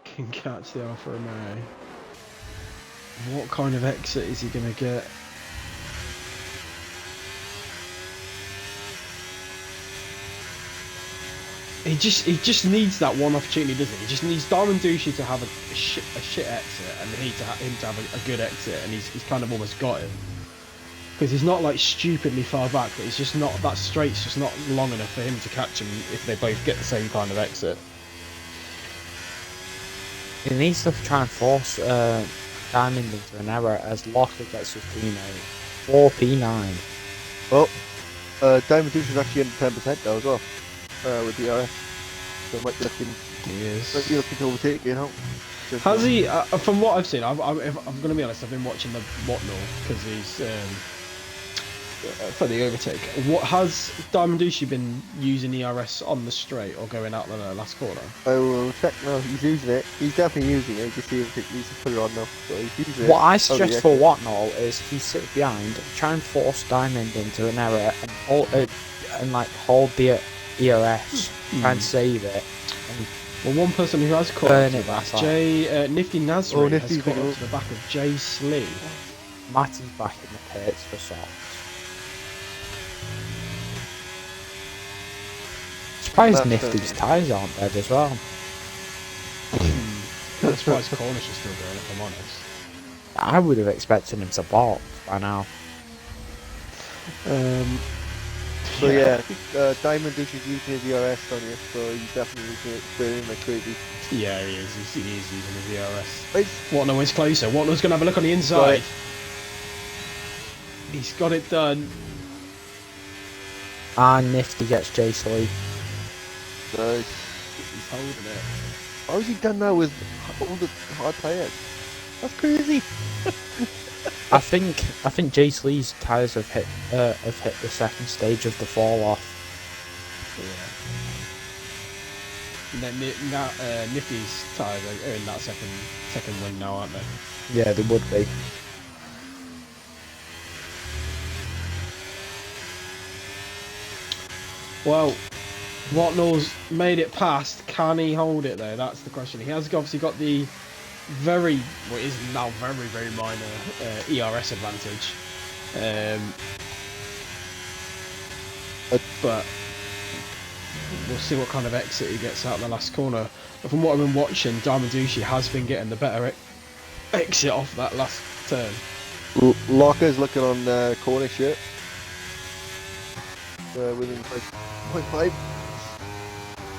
can catch the Alfa Romeo. What kind of exit is he going to get? He just needs that one opportunity, doesn't he? He just needs Diamond Douchey to have a shit exit, and him to have a good exit, and he's kind of almost got him. Because he's not like stupidly far back, but he's just not, that straight's just not long enough for him to catch him if they both get the same kind of exit. He needs to try and force Diamond into an error as Locker gets his teammate. 4P9. Well, Diamond Douche is actually in 10% now as well. With the RS. So it might be looking, to overtake, you know. Has he, from what I've seen, I'm going to be honest, I've been watching the Watnall because he's, for the overtake. What has Diamond Douchey been using ERS on the straight or going out the last corner? I will check now. He's using it. He's definitely using it. You can see him needs to put it on now. So he's using it. What I suggest for Watnall is he sit behind, try and force Diamond into an error and hold the ERS, try and save it. Well, one person who has caught up to the back, Nifty Nazri has caught up to the back of Jay Slee. Matty's back in the pits for softs. Surprised Nifty's tyres aren't dead as well. I'm surprised Cornish is still going, if I'm honest. I would have expected him to balk by now. So yeah, Diamond Douche is using his ERS on you, so he's definitely using it, burning like crazy. Yeah, he is. He is using his ERS. Watnall is closer. Watnall's going to have a look on the inside. Right. He's got it done. And Nifty gets Jay Slee. Nice. He's holding it. How has he done that with all the hard tyres? That's crazy. I think Jay Slee's tyres have hit the second stage of the fall off. Yeah. And then Nifty's tyres are in that second run now, aren't they? Yeah, they would be. Well, Watnall's made it past. Can he hold it though? That's the question. He has obviously got the what is now very minor ERS advantage. But we'll see what kind of exit he gets out of the last corner. But from what I've been watching, Diamond Douchey has been getting the better exit off that last turn. Locker's looking on Cornish here. Within 0.5.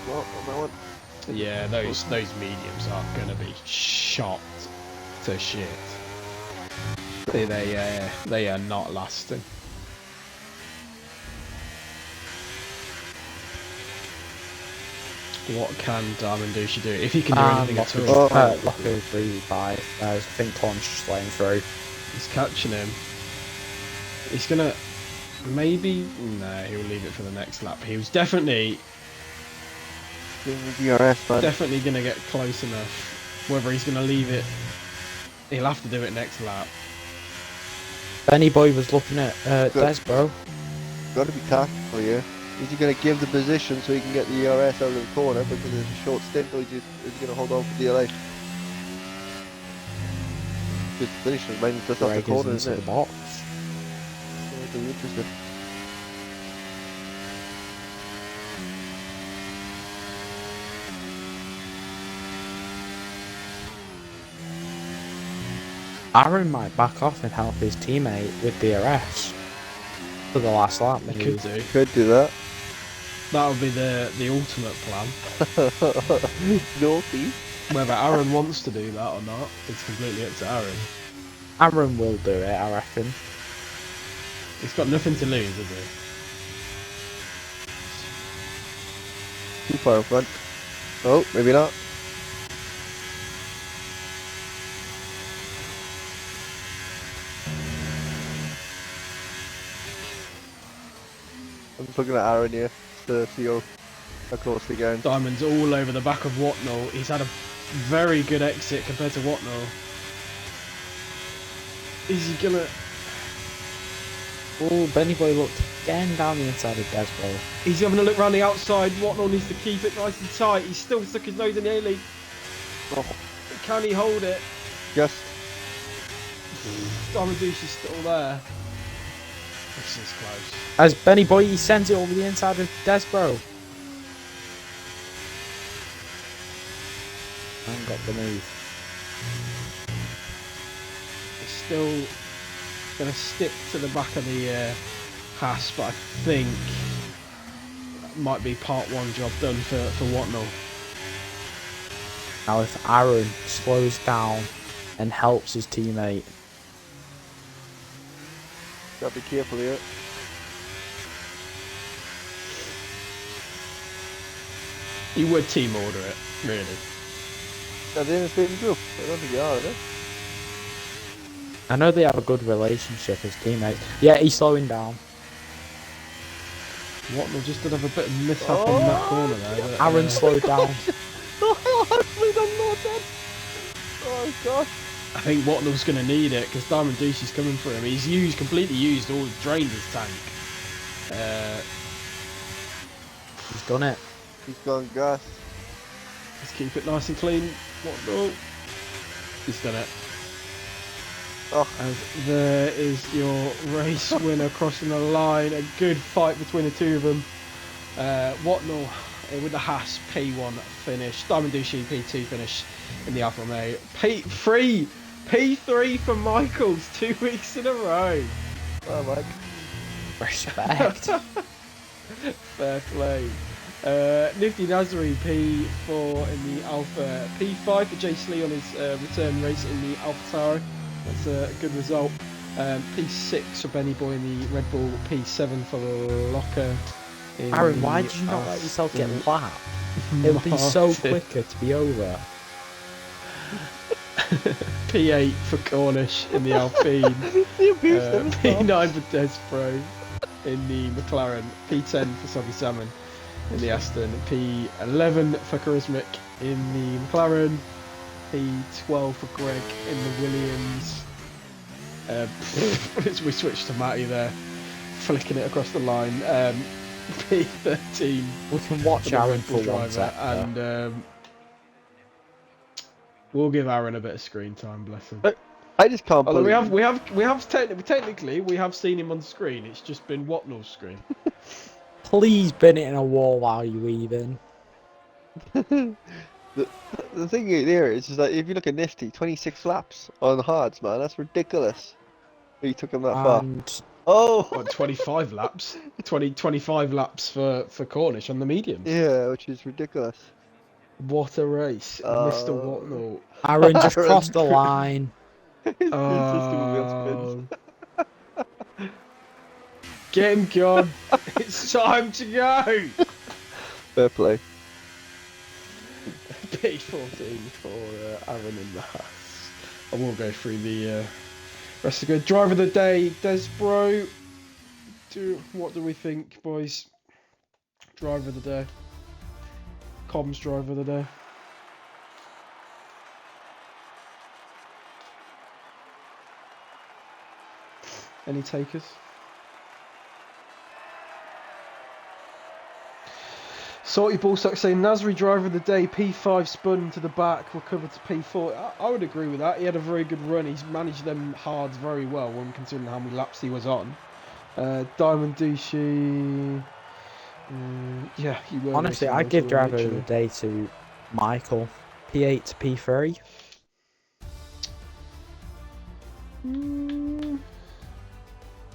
Well, on that one. Yeah, those mediums are gonna be shot to shit. They are not lasting. What can Diamond Douchey do? If he can do anything at all. Locker's really bad. I think Cornish just letting through. He's catching him. He's gonna maybe he'll leave it for the next lap. He was definitely gonna get close enough. Whether he's gonna leave it, he'll have to do it next lap. Benny Boy was looking at Desbro. Got to be tactical here. Is he going to give the position so he can get the ERS out of the corner because it's a short stint, or is he going to hold on for DLA? Just finish it, man. That's off the Greg corner, is isn't into it? the box. It'll be interesting. Aaron might back off and help his teammate with DRS for the last lap. He Maybe. could do. Could do that. That would be the ultimate plan. Naughty. Whether Aaron wants to do that or not, it's completely up to Aaron. Aaron will do it, I reckon. He's got nothing to lose, has he? Too far in front. Oh, maybe not. I'm just looking at Aaron here to see how close they get. Diamond's all over the back of Watnell. He's had a very good exit compared to Watnell. Is he gonna... Oh, Benny Boy looked again down the inside of Desbro. He's having a look round the outside. Watnell needs to keep it nice and tight. He's still stuck his nose in the A-League. Oh, Can he hold it? just. Diamond Douche is still there. This is close. As Benny Boy, he sends it over the inside of Desbro. And got the move. He's still going to stick to the back of the Haas, but I think that might be part one job done for Watnell. Now if Aaron slows down and helps his teammate, Gotta be careful here. You would team order it, really. Are they in the same group? I don't think they are they? I know they have a good relationship as teammates. Yeah, he's slowing down. Watnell just did have a bit of mishap on that corner there. But, Aaron slowed down. Oh god. I think Watnell's going to need it because Diamond Douche is coming for him. He's completely used all, drained his tank. He's done it. He's gone gas. Let's keep it nice and clean. Watnell. He's done it. Oh, As there is your race winner crossing the line. A good fight between the two of them. Watnell with the Haas P1 finish. Diamond Douche P2 finish in the Alfa Romeo. P3 for Michaels 2 weeks in a row. well, Mike. Respect. Fair play. Nifty Nazari P4 in the Alpha. P5 for Jay Slee on his return race in the Alpha Tauri. That's a good result. P6 for Benny Boy in the Red Bull. P7 for Locker. Aaron, why did you not let yourself get lapped? It would be so quicker to be over. P8 for Cornish in the Alpine. P9 for Despro in the McLaren. P10 for Soggy Salmon in the Aston. P11 for Charismatic in the McLaren. P12 for Greg in the Williams. We switched to Matty there, flicking it across the line. P13. We can watch Aaron for one sec. And we'll give Aaron a bit of screen time, bless him. I just can't Although believe we have technically we have seen him on screen. It's just been Watnell's screen. Please bin it in a wall while you're leaving. the thing there is that if you look at Nifty, 26 laps on hards, man, that's ridiculous. He took him that far. And Oh! What, 25 laps? 25 laps for Cornish on the mediums. Yeah, which is ridiculous. What a race, Mr. Watnell. Aaron just crossed the line. His system will be on spins. Get him gone. It's time to go. Fair play. P14 for Aaron and the Haas. I will go through the rest of the good. Driver of the day, Desbro. What do we think, boys? Driver of the day. Comms driver of the day. Any takers? Salty Ballsack saying Nasri driver of the day, P5 spun to the back, recovered to P4. I would agree with that. He had a very good run. He's managed them hards very well when considering how many laps he was on. Diamond Duchy. Yeah, you were. Honestly, racing I'd nice, give weren't driver you, of the actually? day to Michael, P8 to P3.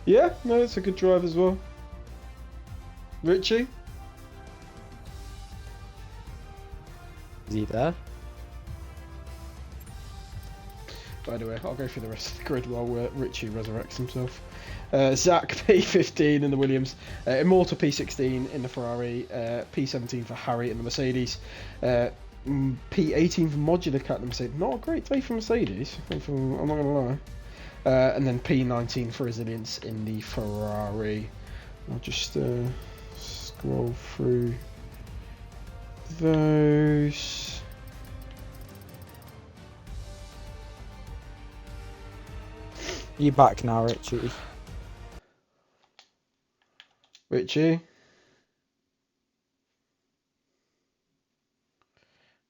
Yeah, no, it's a good drive as well. Richie? Is he there? By the way, I'll go through the rest of the grid while Richie resurrects himself. Zach P15 in the Williams, Immortal P16 in the Ferrari, P17 for Harry in the Mercedes, P18 for Modular Cat in the Mercedes. Not a great day for Mercedes, I'm not going to lie. And then P19 for Resilience in the Ferrari. I'll just scroll through those. You back now, Richie? Richie? I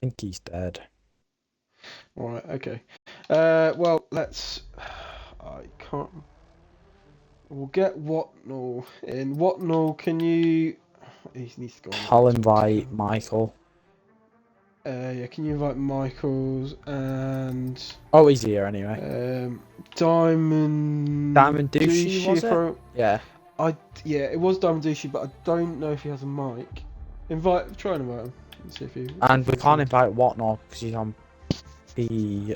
think he's dead. Alright, okay. Well, let's... I can't... We'll get Watnall in. Watnall, can you... He needs to go on. I'll invite Michael. Yeah, can you invite Michaels and... Oh, he's here anyway. Diamond... Diamond Douchey, was it? Yeah. Yeah, it was Diamond Douchey, but I don't know if he has a mic. Try and invite him. Let's see if he... And we can't invite Whatnot because he's on B.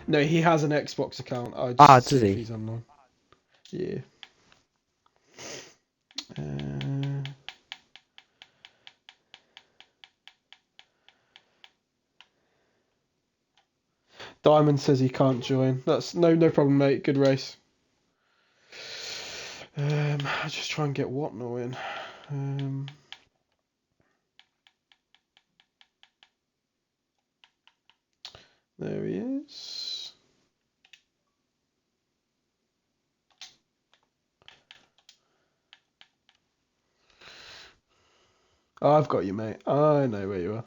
No, he has an Xbox account. I just does see he? if he's online. Yeah. Diamond says he can't join. That's no problem, mate. Good race. I'll just try and get Watnall in. There he is. Oh, I've got you, mate. I know where you are.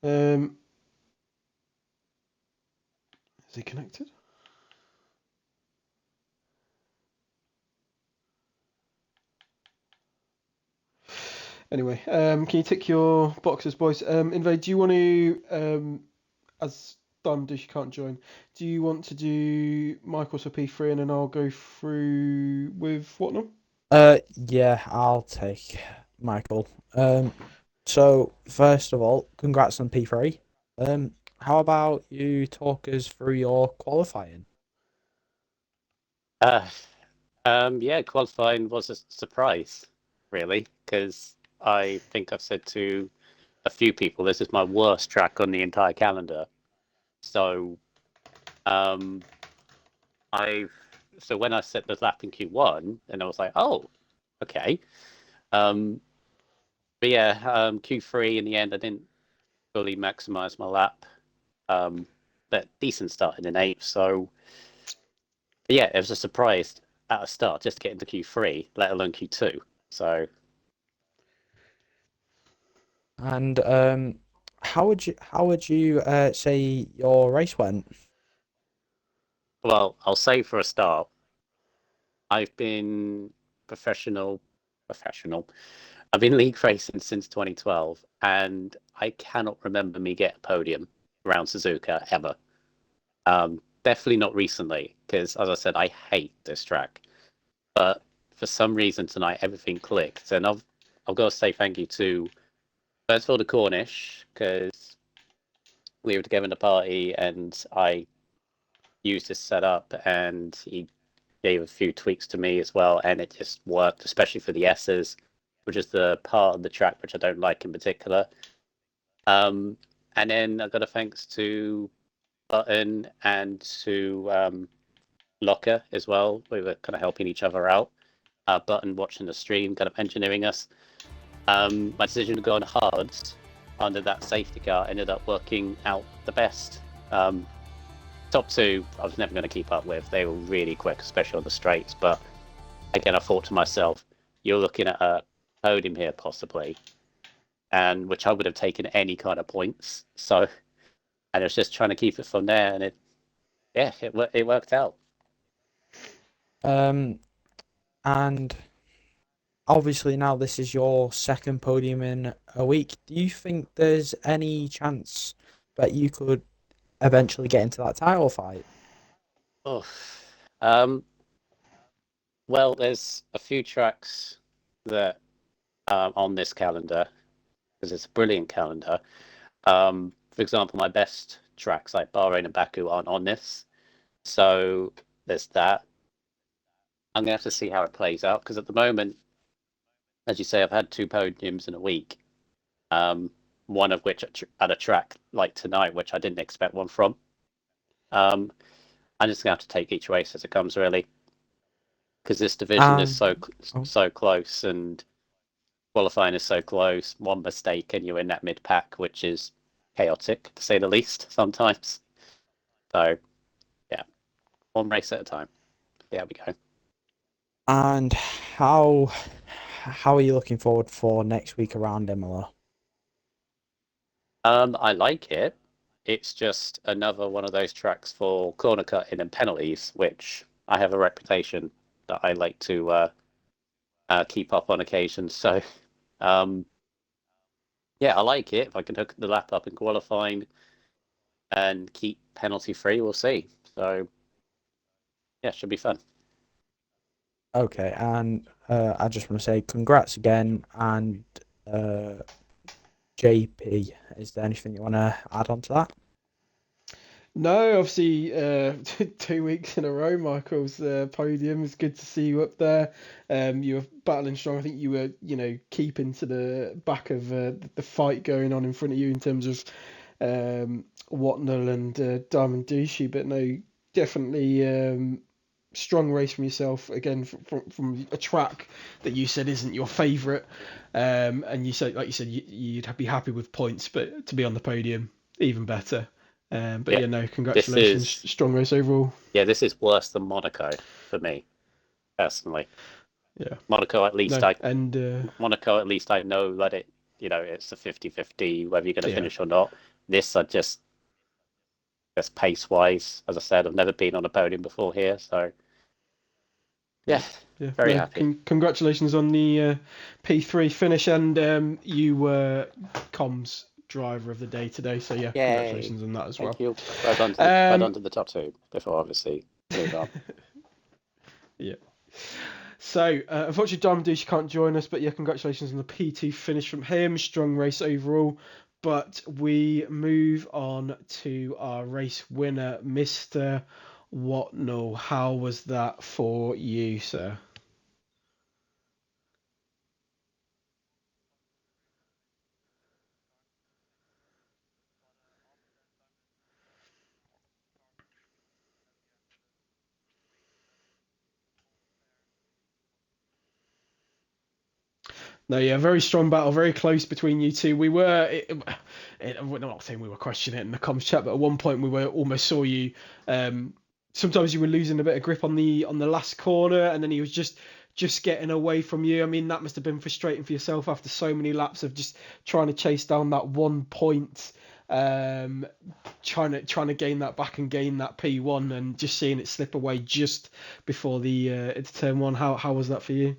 Is he connected? Anyway, can you tick your boxes, boys? Invade, do you want to, as Diamond Dish can't join, do you want to do Michael's for P3 and then I'll go through with Whatnot? Yeah, I'll take Michael. So first of all, congrats on P3. How about you talk us through your qualifying? Yeah, qualifying was a surprise, really, because I think I've said to a few people this is my worst track on the entire calendar. So, so when I set the lap in Q1, and I was like, oh, okay. But yeah, Q3 in the end, I didn't fully maximize my lap. But decent start in eighth. So, but yeah, it was a surprise at the start just to get into Q3, let alone Q2. So. And how would you say your race went? Well, I'll say for a start, I've been professional. I've been league racing since 2012, and I cannot remember me get a podium around Suzuka ever. Definitely not recently, because as I said, I hate this track. But for some reason tonight, everything clicked, and I've got to say thank you to first of all the Cornish, because we were together in the party, and I used this setup, and he gave a few tweaks to me as well, and it just worked, especially for the S's, which is the part of the track which I don't like in particular. And then I got a thanks to Button and to Locker as well. We were kind of helping each other out. Button watching the stream, kind of engineering us. My decision to go on hards under that safety car ended up working out the best. Top two, I was never going to keep up with. They were really quick, especially on the straights. But again, I thought to myself, you're looking at a podium here, possibly, and which I would have taken any kind of points. So, and it was just trying to keep it from there, and it worked out. And obviously now this is your second podium in a week. Do you think there's any chance that you could eventually get into that title fight? Oh, well, there's a few tracks that on this calendar, because it's a brilliant calendar. For example, my best tracks like Bahrain and Baku aren't on this, so there's that. I'm gonna have to see how it plays out because at the moment, as you say, I've had 2 podiums in a week. One of which at a track like tonight, which I didn't expect one from. I'm just gonna have to take each race as it comes, really, because this division is so close and qualifying is so close. One mistake and you're in that mid pack, which is chaotic to say the least sometimes. So, yeah, one race at a time. There we go. And how are you looking forward for next week around Imola? I like it. It's just another one of those tracks for corner cutting and penalties, which I have a reputation that I like to keep up on occasion. So, yeah, I like it. If I can hook the lap up in qualifying and keep penalty free, we'll see. So, yeah, should be fun. Okay, and I just want to say congrats again, and JP, is there anything you want to add on to that? No, obviously, 2 weeks in a row, Michael's podium. It's good to see you up there. You were battling strong. I think you were, keeping to the back of the fight going on in front of you in terms of Watnell and Diamond Duchy. But no, definitely strong race from yourself again from a track that you said isn't your favourite. And you said, like you said, you'd be happy with points, but to be on the podium, even better. But Yeah, yeah, no, congratulations. Strong race overall. Yeah, this is worse than Monaco for me, personally. Yeah. Monaco, at least No, and Monaco, at least I know that it's a 50-50 whether you're going to yeah. finish or not. This, I just pace-wise, as I said, I've never been on a podium before here, so yeah, very happy. Congratulations on the P3 finish, and you were comms driver of the day today. So yeah, Yay. congratulations on that as well. Thank you. Well done to the top 2 before obviously move on. Yeah. So, unfortunately, Diamond Douche can't join us, but yeah, congratulations on the P2 finish from him. Strong race overall. But we move on to our race winner, Mr. Watnell. How was that for you, sir? No, yeah, very strong battle, very close between you two. I'm not saying we were questioning it in the comms chat, but at one point we were almost saw you. Sometimes you were losing a bit of grip on the last corner, and then he was just getting away from you. I mean, that must have been frustrating for yourself after so many laps of just trying to chase down that 1 point, trying to gain that back and gain that P1, and just seeing it slip away just before the it's turn 1. How was that for you?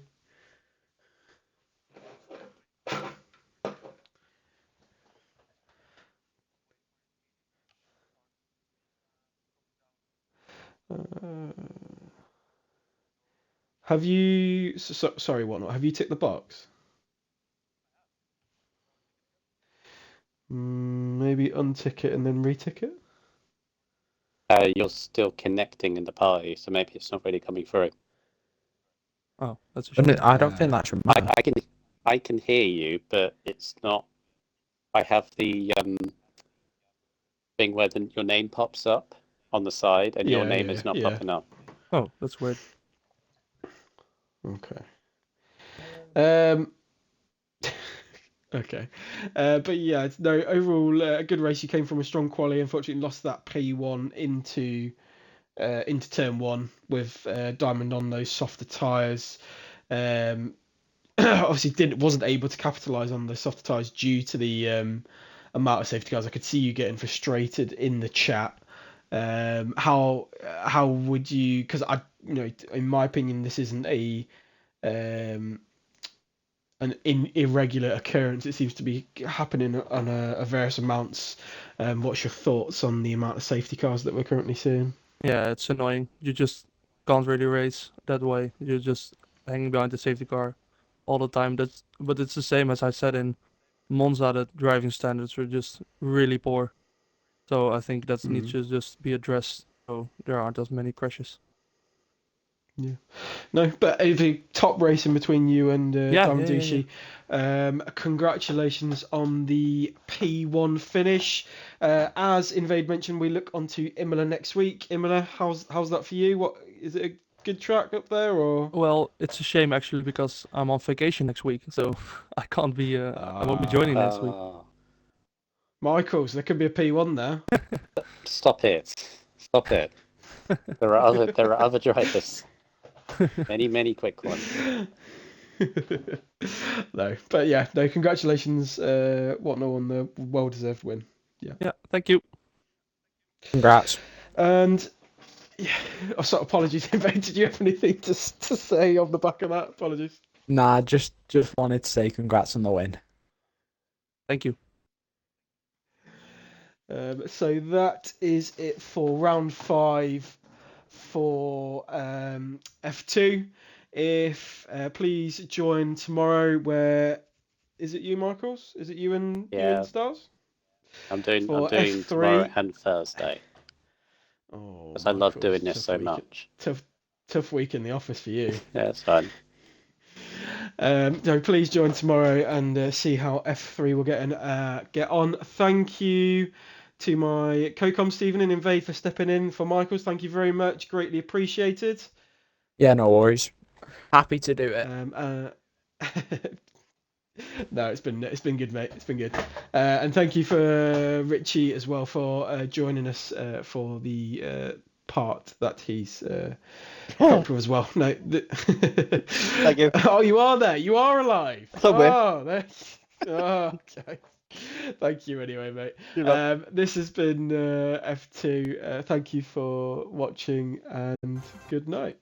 Have you? Sorry, Whatnot. Have you ticked the box? Maybe untick it and then retick it. You're still connecting in the party, so maybe it's not really coming through. Oh, that's a shame. I don't think that should matter. I can hear you, but it's not. I have the thing where your name pops up on the side, and your name is not popping up. Oh, that's weird. Okay. Okay. But yeah, no, overall, a good race. You came from a strong quali. Unfortunately, lost that P1 into turn one with Diamond on those softer tyres. Obviously, wasn't able to capitalise on the softer tyres due to the amount of safety cars. I could see you getting frustrated in the chat. How would you? Because in my opinion, this isn't um, an irregular occurrence. It seems to be happening on a various amounts. What's your thoughts on the amount of safety cars that we're currently seeing? Yeah, it's annoying. You just can't really race that way. You're just hanging behind the safety car all the time. But it's the same as I said in Monza. The driving standards were just really poor. So I think that needs to just be addressed. So there aren't as many crashes. Yeah. No, but a top racing between you and Yeah. Damandushi. Congratulations on the P1 finish. As Invade mentioned, we look onto Imola next week. Imola, how's that for you? What is it a good track up there or? Well, it's a shame actually because I'm on vacation next week, so I can't be. I won't be joining next week. Michaels, there could be a P1 there. Stop it. Stop it. There are other drivers. Many quick ones. No, but yeah, no, congratulations, Whatnot, on the well-deserved win. Yeah, thank you. Congrats. And yeah, so apologies, Invade. Did you have anything to say off the back of that? Apologies. Nah, just wanted to say congrats on the win. Thank you. So that is it for round 5 for F2. If please join tomorrow. Where is it? You, Michaels? Is it you and Stars? I'm doing For F3 tomorrow and Thursday. Oh, because I love doing this so much. Tough week in the office for you. Yeah, it's fun. So please join tomorrow and see how F3 will get on. Thank you to my co-com Stephen and Invade for stepping in for Michaels. Thank you very much, greatly appreciated. Yeah, no worries. Happy to do it. No, it's been good, mate. It's been good. And thank you for Richie as well for joining us for the part that he's helped with as well. No, Thank you. Oh, you are there. You are alive. Somewhere. Okay. Thank you anyway, mate. This has been F2. Thank you for watching and good night.